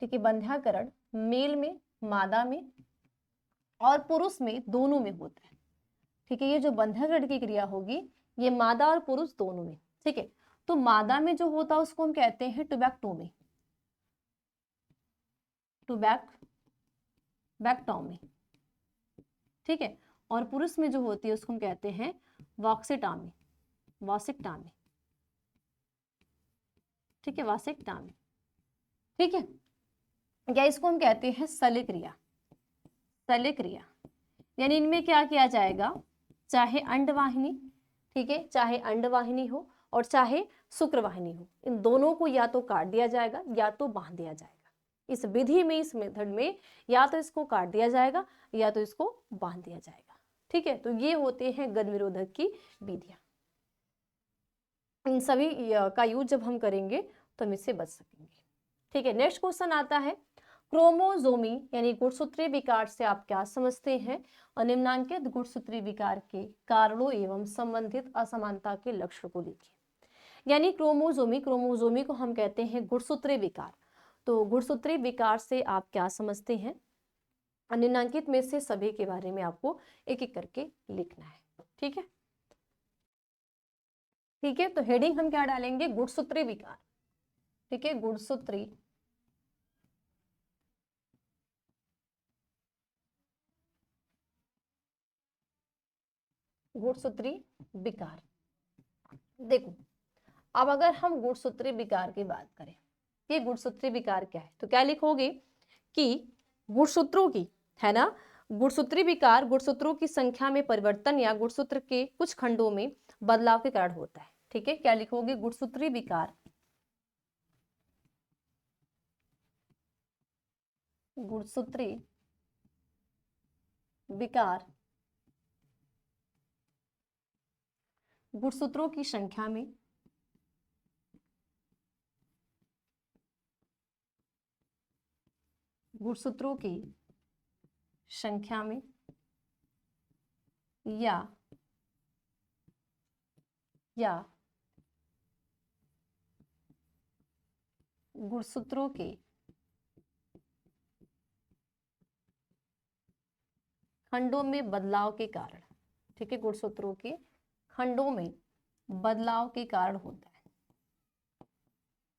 ठीक है, बंध्याकरण मेल में, मादा में और पुरुष में, दोनों में होता है। ठीक है, ये जो बंध्याकरण की क्रिया होगी ये मादा और पुरुष दोनों में। ठीक है, तो मादा में जो होता है उसको हम कहते हैं टुबैक्टोमी, टुबैक्टोमी। ठीक है, और पुरुष में जो होती है उसको हम कहते हैं वॉक्सेक्टॉमी, वॉसेक्टॉमी। ठीक है, वॉसेक्टॉमी। ठीक है, या इसको हम कहते हैं शल्यक्रिया, शल्यक्रिया। यानी इनमें क्या किया जाएगा, चाहे अंडवाहिनी, ठीक है, चाहे अंडवाहिनी हो और चाहे शुक्रवाहिनी हो, इन दोनों को या तो काट दिया जाएगा या तो बांध दिया जाएगा। इस विधि में, इस मेथड में या तो इसको काट दिया जाएगा या तो इसको बांध दिया जाएगा। ठीक है, तो ये होते हैं गर्भ निरोधक की विधियां। इन सभी का यूज जब हम करेंगे तो हम इससे बच सकेंगे। ठीक है, नेक्स्ट क्वेश्चन आता है क्रोमोजोमी यानी गुणसूत्रीय विकार से आप क्या समझते हैं, और निम्नांकित गुणसूत्रीय विकार के कारणों एवं संबंधित असमानता के लक्षण को लिखिए। यानी क्रोमोजोमी, क्रोमोजोमी को हम कहते हैं गुणसूत्रीय विकार। तो गुणसूत्रीय विकार से आप क्या समझते हैं, निम्नांकित में से सभी के बारे में आपको एक एक करके लिखना है। ठीक है, ठीक है, तो हेडिंग हम क्या डालेंगे, गुणसूत्रीय विकार। ठीक है, गुणसूत्रीय विकार। देखो, अब अगर हम गुणसूत्रीय विकार की बात करें, ये गुणसूत्रीय विकार क्या है, तो क्या लिखोगे कि गुणसूत्रों की, है ना, गुणसूत्रीय विकार गुणसूत्रों की संख्या में परिवर्तन या गुणसूत्र के कुछ खंडों में बदलाव के कारण होता है। ठीक है, क्या लिखोगे, गुणसूत्रीय विकार गुणसूत्री विकार गुणसूत्रों की संख्या में गुणसूत्रों की संख्या में या गुणसूत्रों के खंडों में बदलाव के कारण, ठीक है, गुणसूत्रों के खंडों में बदलाव के कारण होता है,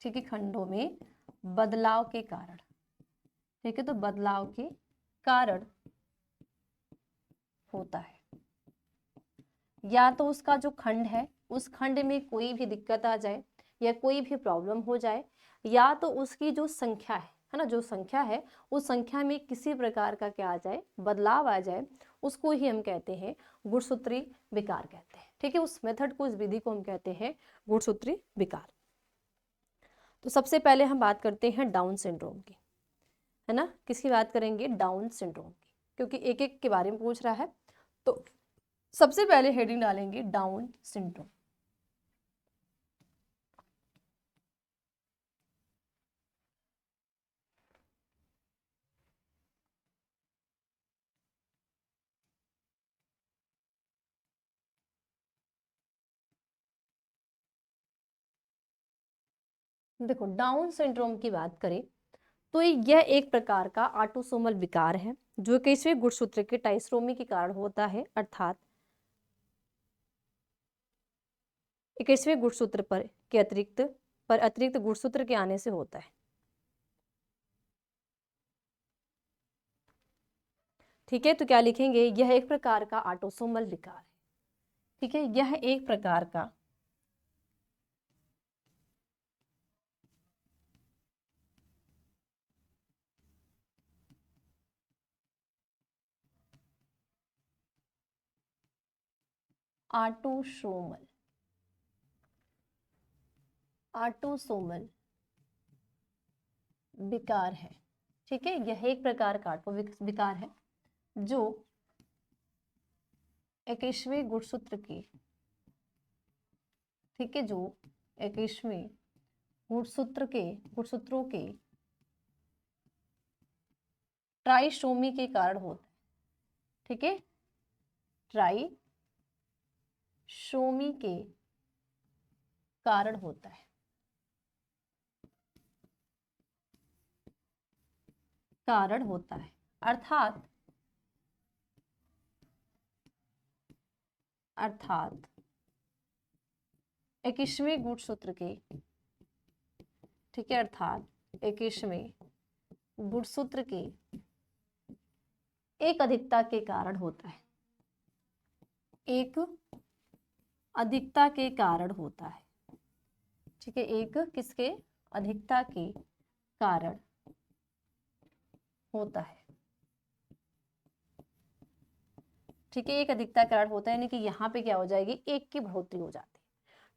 ठीक है, खंडों में बदलाव के कारण, ठीक है, तो बदलाव के कारण होता है। या तो उसका जो खंड है उस खंड में कोई भी दिक्कत आ जाए या कोई भी प्रॉब्लम हो जाए, या तो उसकी जो संख्या है ना, जो संख्या है उस संख्या में किसी प्रकार का क्या आ जाए, बदलाव आ जाए, उसको ही हम कहते हैं गुणसूत्री विकार कहते हैं, ठीक है, उस मेथड को, उस विधि को हम कहते हैं गुणसूत्री विकार। तो सबसे पहले हम बात करते हैं डाउन सिंड्रोम की, है ना, किसकी बात करेंगे, डाउन सिंड्रोम की, क्योंकि एक एक के बारे में पूछ रहा है। तो सबसे पहले हेडिंग डालेंगे डाउन सिंड्रोम। देखो, डाउन सिंड्रोम की बात करें तो यह एक प्रकार का ऑटोसोमल विकार है जो 21वें गुणसूत्र के ट्राइसोमी के कारण होता है, अर्थात 21वें गुणसूत्र पर अतिरिक्त गुणसूत्र के आने से होता है, ठीक है। तो क्या लिखेंगे, यह एक प्रकार का ऑटोसोमल विकार है, ठीक है, यह एक प्रकार का ऑटोसोमल विकार है, ठीक है, यह एक प्रकार का ऑटो विकार है जो 21वें गुणसूत्र की, ठीक है, जो 21वें गुणसूत्रों के ट्राइसोमी के कारण होता है, ठीक है, ट्राइसोमी के कारण होता है, अर्थात 21वें गुणसूत्र के, ठीक है, अर्थात 21वें गुणसूत्र के एक अधिकता के कारण होता है, एक अधिकता के कारण होता है, ठीक है, एक किसके, अधिकता के कारण होता है, ठीक है, एक अधिकता के कारण होता है, यानी कि यहाँ पे क्या हो जाएगी, एक की बढ़ोतरी हो जाती है,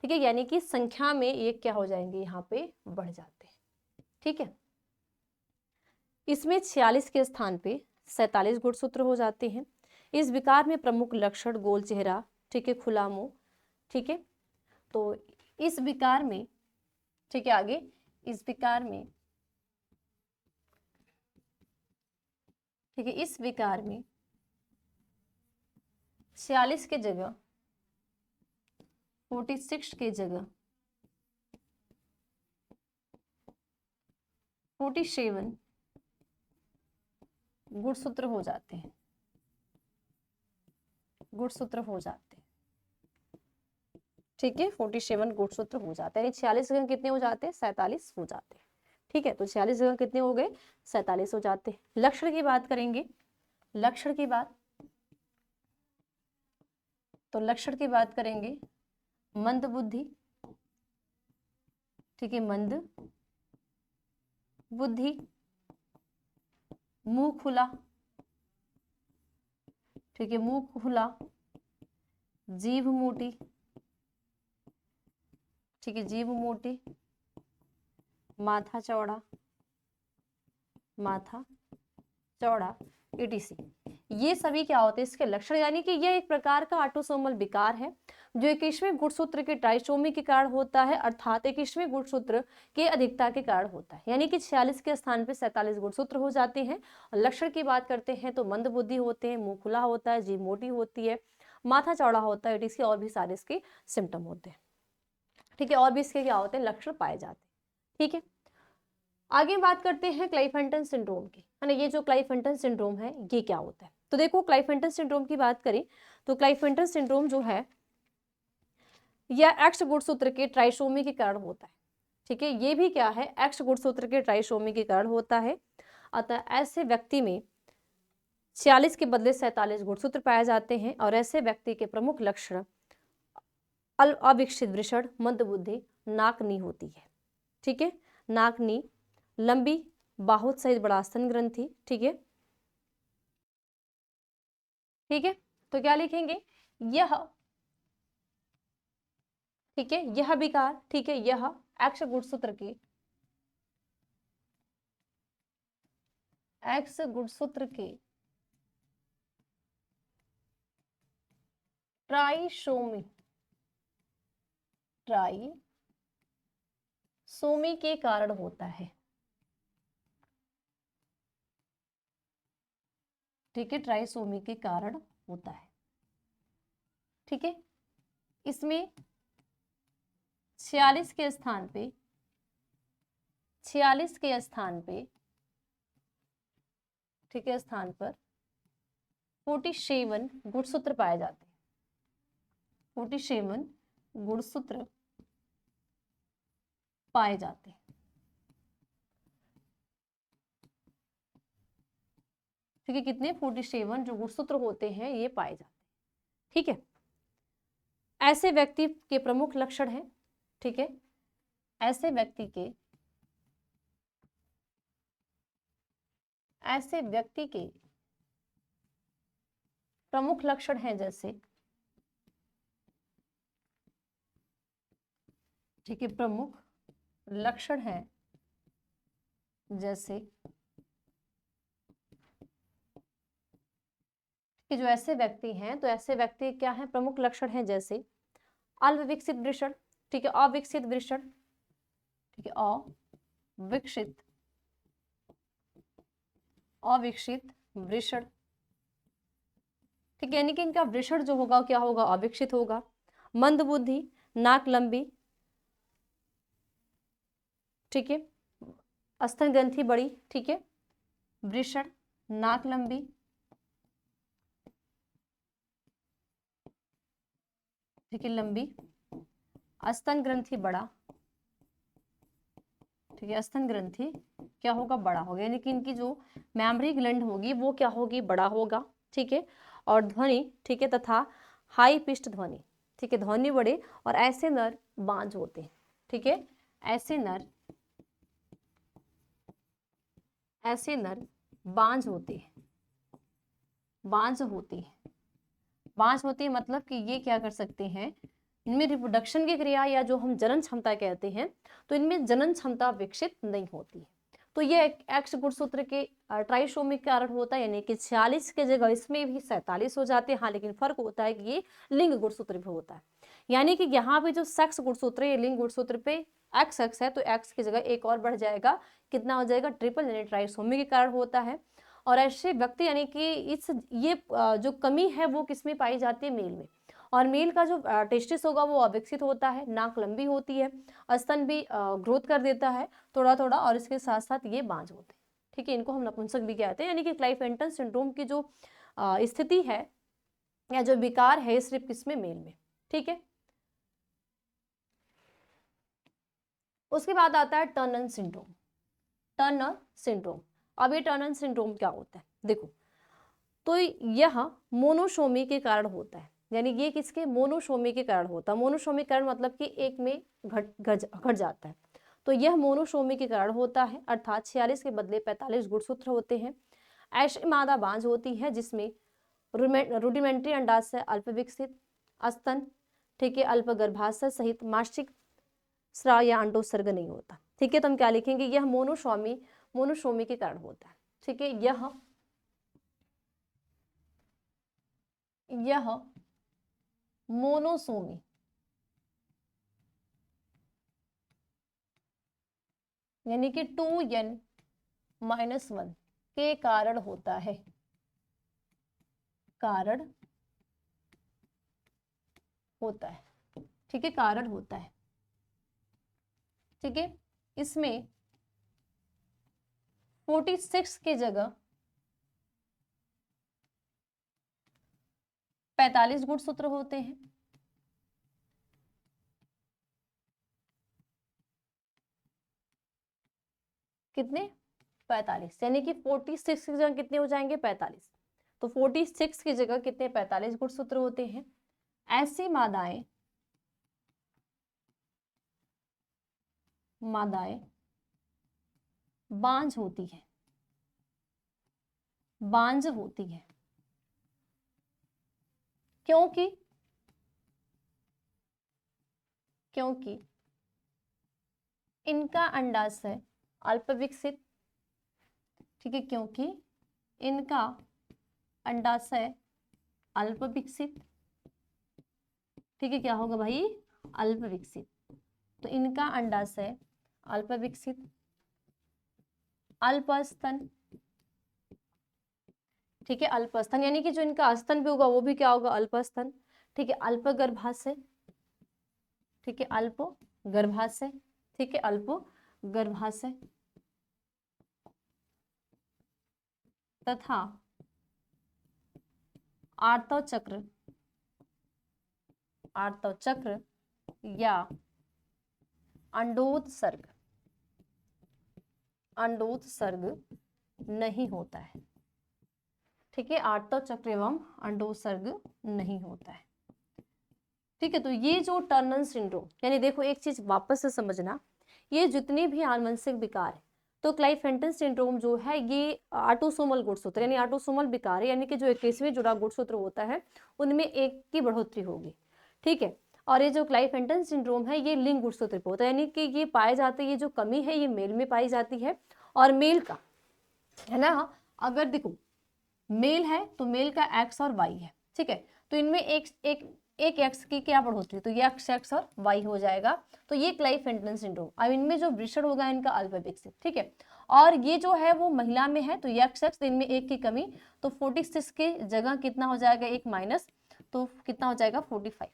ठीक है, यानी कि संख्या में एक क्या हो जाएंगे, यहाँ पे बढ़ जाते हैं, ठीक है। इसमें 46 के स्थान पे 47 गुणसूत्र हो जाते हैं। इस विकार में प्रमुख लक्षण गोल चेहरा, ठीक है, खुला मुंह, ठीक है। तो इस विकार में, ठीक है, आगे इस विकार में, ठीक है, इस विकार में 46 के जगह 46 के जगह 47 गुणसूत्र हो जाते हैं, ठीक है, 47 गुणसूत्र हो जाते हैं, 46 जगह कितने हो जाते हैं, 47 हो जाते हैं, ठीक है। तो 46 जगह कितने हो गए, 47 हो जाते हैं। लक्षण की बात करेंगे, लक्षण की बात करेंगे, मंद बुद्धि, ठीक है, मंद बुद्धि, मुंह खुला, ठीक है, मुंह खुला, जीभ मोटी, ठीक है, जीभ मोटी, माथा चौड़ा, चौड़ा etc, ये सभी क्या होते हैं इसके लक्षण। यानी कि यह एक प्रकार का ऑटोसोमल विकार है जो 21वें गुणसूत्र के ट्राइसोमी के कारण होता है, अर्थात 21वें गुणसूत्र के अधिकता के कारण होता है। यानी कि 46 के स्थान पे 47 गुणसूत्र हो जाते हैं। और लक्षण की बात करते हैं तो मंदबुद्धि होते हैं, मुंह खुला होता है, जीभ मोटी होती है, माथा चौड़ा होता है etc, और भी सारे इसके सिम्टम होते हैं। ठीक है, और भी इसके क्या होते हैं लक्षण पाए जाते हैं। ठीक है, आगे बात करते हैं क्लाइफेंटन सिंड्रोम की, है ना। ये जो क्लाइफेंटन सिंड्रोम है ये क्या होता है, तो देखो क्लाइफेंटन सिंड्रोम की बात करें तो क्लाइफेंटन सिंड्रोम जो है यह एक्स गुणसूत्र के ट्राइसोमी के कारण होता है। ठीक है, ये भी क्या है एक्स गुणसूत्र के ट्राइसोमी के कारण होता है। अतः ऐसे व्यक्ति में 46 के बदले 47 गुणसूत्र पाए जाते हैं। और ऐसे व्यक्ति के प्रमुख लक्षण अविकसित वृषण, मंदबुद्धि, नाकनी होती है। ठीक है, नाकनी, लंबी बाहुत सहित बड़ा स्तन ग्रंथि। ठीक है, ठीक है, तो क्या लिखेंगे यह, ठीक है, यह विकार, ठीक है, यह एक्स गुणसूत्र के ट्राइसोमी के कारण होता है। ठीक है, ट्राइसोमी के कारण होता है। ठीक है, इसमें 46 के स्थान पे 46 के स्थान पे, ठीक है, स्थान पर 47 गुणसूत्र पाए जाते हैं। 47 गुणसूत्र पाए जाते हैं। ठीक है, कितने 47 जो गुणसूत्र होते हैं ये पाए जाते हैं। ठीक है, ऐसे व्यक्ति के प्रमुख लक्षण हैं। ठीक है, ऐसे व्यक्ति के प्रमुख लक्षण हैं जैसे, ठीक है, प्रमुख लक्षण हैं जैसे कि जो ऐसे व्यक्ति हैं तो ऐसे व्यक्ति क्या है प्रमुख लक्षण हैं जैसे अल्पविकसित वृषण। ठीक है, अविकसित वृषण। ठीक है, अविकसित वृषण। ठीक है, यानी कि इनका वृषण जो होगा क्या होगा अविकसित होगा। मंदबुद्धि, नाक लंबी। ठीक है, स्तन ग्रंथि बड़ी। ठीक है, वृषण, नाक लंबी। ठीक है, लंबी, स्तन ग्रंथि बड़ा। ठीक है, स्तन ग्रंथि क्या होगा बड़ा होगा, यानी कि इनकी जो मेमोरी ग्लैंड होगी वो क्या होगी बड़ा होगा। ठीक है, और ध्वनि, ठीक है, तथा हाई पिच्ड ध्वनि। ठीक है, ध्वनि बड़े, और ऐसे नर बांझ होते हैं। ठीक है, ऐसे नर बांझ होते हैं। बांझ होती है मतलब कि ये क्या कर सकते हैं, इनमें रिप्रोडक्शन की क्रिया या जो हम जनन क्षमता कहते हैं तो इनमें जनन क्षमता विकसित नहीं होती है। तो ये एक्स गुणसूत्र के ट्राइसोमी के कारण होता है, यानी कि 46 के जगह इसमें भी 47 हो जाते हैं। हाँ, लेकिन फर्क होता है कि ये लिंग गुणसूत्र भी होता है, यानी कि यहाँ पे जो सेक्स गुणसूत्र है लिंग गुणसूत्र पे एक्स है तो एक्स की जगह एक और बढ़ जाएगा, कितना हो जाएगा ट्रिपल, यानी ट्राइसोमी के कारण होता है। और ऐसे व्यक्ति यानी कि ये जो कमी है वो किसमें पाई जाती है मेल में, और मेल का जो टेस्टिस होगा वो अविकसित होता है, नाक लंबी होती है, स्तन भी ग्रोथ कर देता है थोड़ा थोड़ा, और इसके साथ साथ ये बांझ होते हैं। ठीक है, इनको हम नपुंसक भी कहते हैं। यानी कि क्लाइफेंटन सिंड्रोम की जो स्थिति है या जो विकार है सिर्फ किसमें मेल में। ठीक है, उसके बाद आता है टर्नर सिंड्रोम। अब ये टर्नर सिंड्रोम क्या होता है देखो, तो यह मोनोसोमी के कारण होता है, यानी ये किसके मोनोसोमी के कारण होता है। मोनोसोमी कारण मतलब कि एक में घट जाता है, तो यह मोनोसोमी के कारण होता है, अर्थात 46 के बदले 45 गुणसूत्र होते हैं। ऐसी मादा बांझ होती है जिसमें रूडिमेंट्री अंडाशय अल्प विकसित, स्तन, ठीक है, अल्प गर्भाशय सहित मासिक स्राव या अंडोत्सर्ग नहीं होता। ठीक है, तो हम क्या लिखेंगे, यह मोनोसोमी के कारण होता है। ठीक है, यह यह मोनोसोमी यानी कि 2n-1 के कारण होता है, कारण होता है, ठीक है, कारण होता है, ठीक है। इसमें 46 की जगह 45 गुणसूत्र होते हैं। कितने? 45, यानी कि 46 की जगह कितने हो जाएंगे? 45। तो 46 की जगह कितने? 45 गुणसूत्र होते हैं। ऐसी मादाएं बांझ होती है, बांझ होती है, क्योंकि इनका अंडाशय अल्प विकसित, ठीक है, क्योंकि इनका अंडाशय अल्प विकसित, ठीक है, क्या होगा भाई? अल्प विकसित। तो इनका अंडाशय अल्प विकसित, अल्पस्तन, ठीक है, अल्पस्तन, यानी कि जो इनका स्तन भी होगा वो भी क्या होगा? अल्पस्तन, ठीक है, अल्प गर्भाशय, ठीक है, अल्प गर्भाशय, ठीक है, अल्प गर्भाशय तथा आर्तव चक्र या अंडोत्सर्ग नहीं होता है, ठीक है, आर्तव चक्र एवं अंडोत्सर्ग नहीं होता है, ठीक है। तो ये जो टर्नर सिंड्रोम, यानी देखो एक चीज वापस से समझना, ये जितने भी आनुवंशिक विकार है, तो क्लाइफेंटन सिंड्रोम जो है ये ऑटोसोमल गुणसूत्र यानी ऑटोसोमल विकार है, यानी कि जो 21वें जुड़ा गुणसूत्र होता है उनमें एक की बढ़ोतरी होगी, ठीक है। और ये जो क्लाइफेंटन सिंड्रोम है ये लिंग गुणसूत्र पे होता है, यानी कि ये पाए जाते, ये जो कमी है ये मेल में पाई जाती है, और मेल का है ना, अगर देखो मेल है तो मेल का एक्स और वाई है, ठीक है, तो इनमें एक एक्स की क्या बढ़ोतरी, तो ये एक्स और वाई हो जाएगा, तो ये क्लाइफेंटन सिंड्रोम। अब इनमें जो वृषण होगा इनका अल्प विकसित, ठीक है, और ये जो है वो महिला में है तो ये एक्स इनमें एक की कमी, तो 46 की जगह कितना हो जाएगा? एक माइनस, तो कितना हो जाएगा? 45।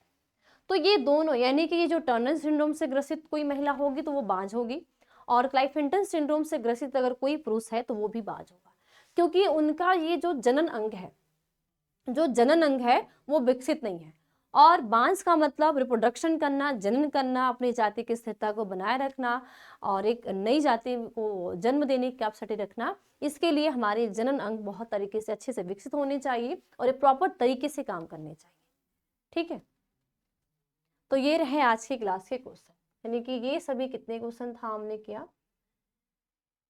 तो ये दोनों, यानी कि ये जो टर्नर सिंड्रोम से ग्रसित कोई महिला होगी तो वो बांझ होगी, और क्लाइफेंटन सिंड्रोम से ग्रसित अगर कोई पुरुष है तो वो भी बांझ होगा, क्योंकि उनका ये जो जनन अंग है वो विकसित नहीं है। और बांझ का मतलब रिप्रोडक्शन करना, जनन करना, अपनी जाति की स्थिरता को बनाए रखना और एक नई जाति को जन्म देने की कैपेसिटी रखना, इसके लिए हमारे जनन अंग बहुत तरीके से अच्छे से विकसित होने चाहिए और एक प्रॉपर तरीके से काम करने चाहिए, ठीक है। तो ये रहे आज की क्लास के क्वेश्चन, यानी कि ये सभी कितने क्वेश्चन था हमने किया,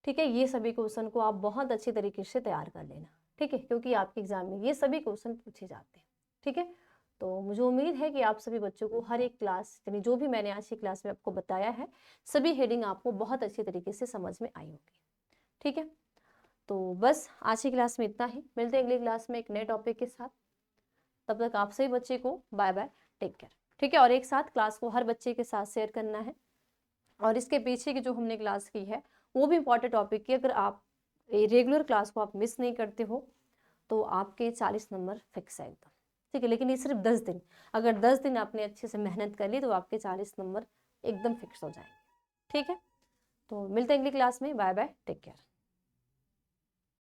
ठीक है, ये सभी क्वेश्चन को आप बहुत अच्छे तरीके से तैयार कर लेना, ठीक है, क्योंकि आपके एग्जाम में ये सभी क्वेश्चन पूछे जाते हैं, ठीक है। तो मुझे उम्मीद है कि आप सभी बच्चों को हर एक क्लास, यानी जो भी मैंने आज की क्लास में आपको बताया है, सभी हेडिंग आपको बहुत अच्छे तरीके से समझ में आई होगी, ठीक है। तो बस आज की क्लास में इतना ही, मिलते हैं अगली क्लास में एक नए टॉपिक के साथ। तब तक आप सभी बच्चे को बाय बाय, टेक केयर, ठीक है। और एक साथ क्लास को हर बच्चे के साथ शेयर करना है, और इसके पीछे की जो हमने क्लास की है वो भी इंपॉर्टेंट टॉपिक की, अगर आप रेगुलर क्लास को आप मिस नहीं करते हो तो आपके 40 नंबर फिक्स है एकदम, ठीक है। लेकिन ये सिर्फ 10 दिन, अगर 10 दिन आपने अच्छे से मेहनत कर ली तो आपके 40 नंबर एकदम फिक्स हो जाएंगे, ठीक है। तो मिलते हैं अगली क्लास में, बाय बाय, टेक केयर।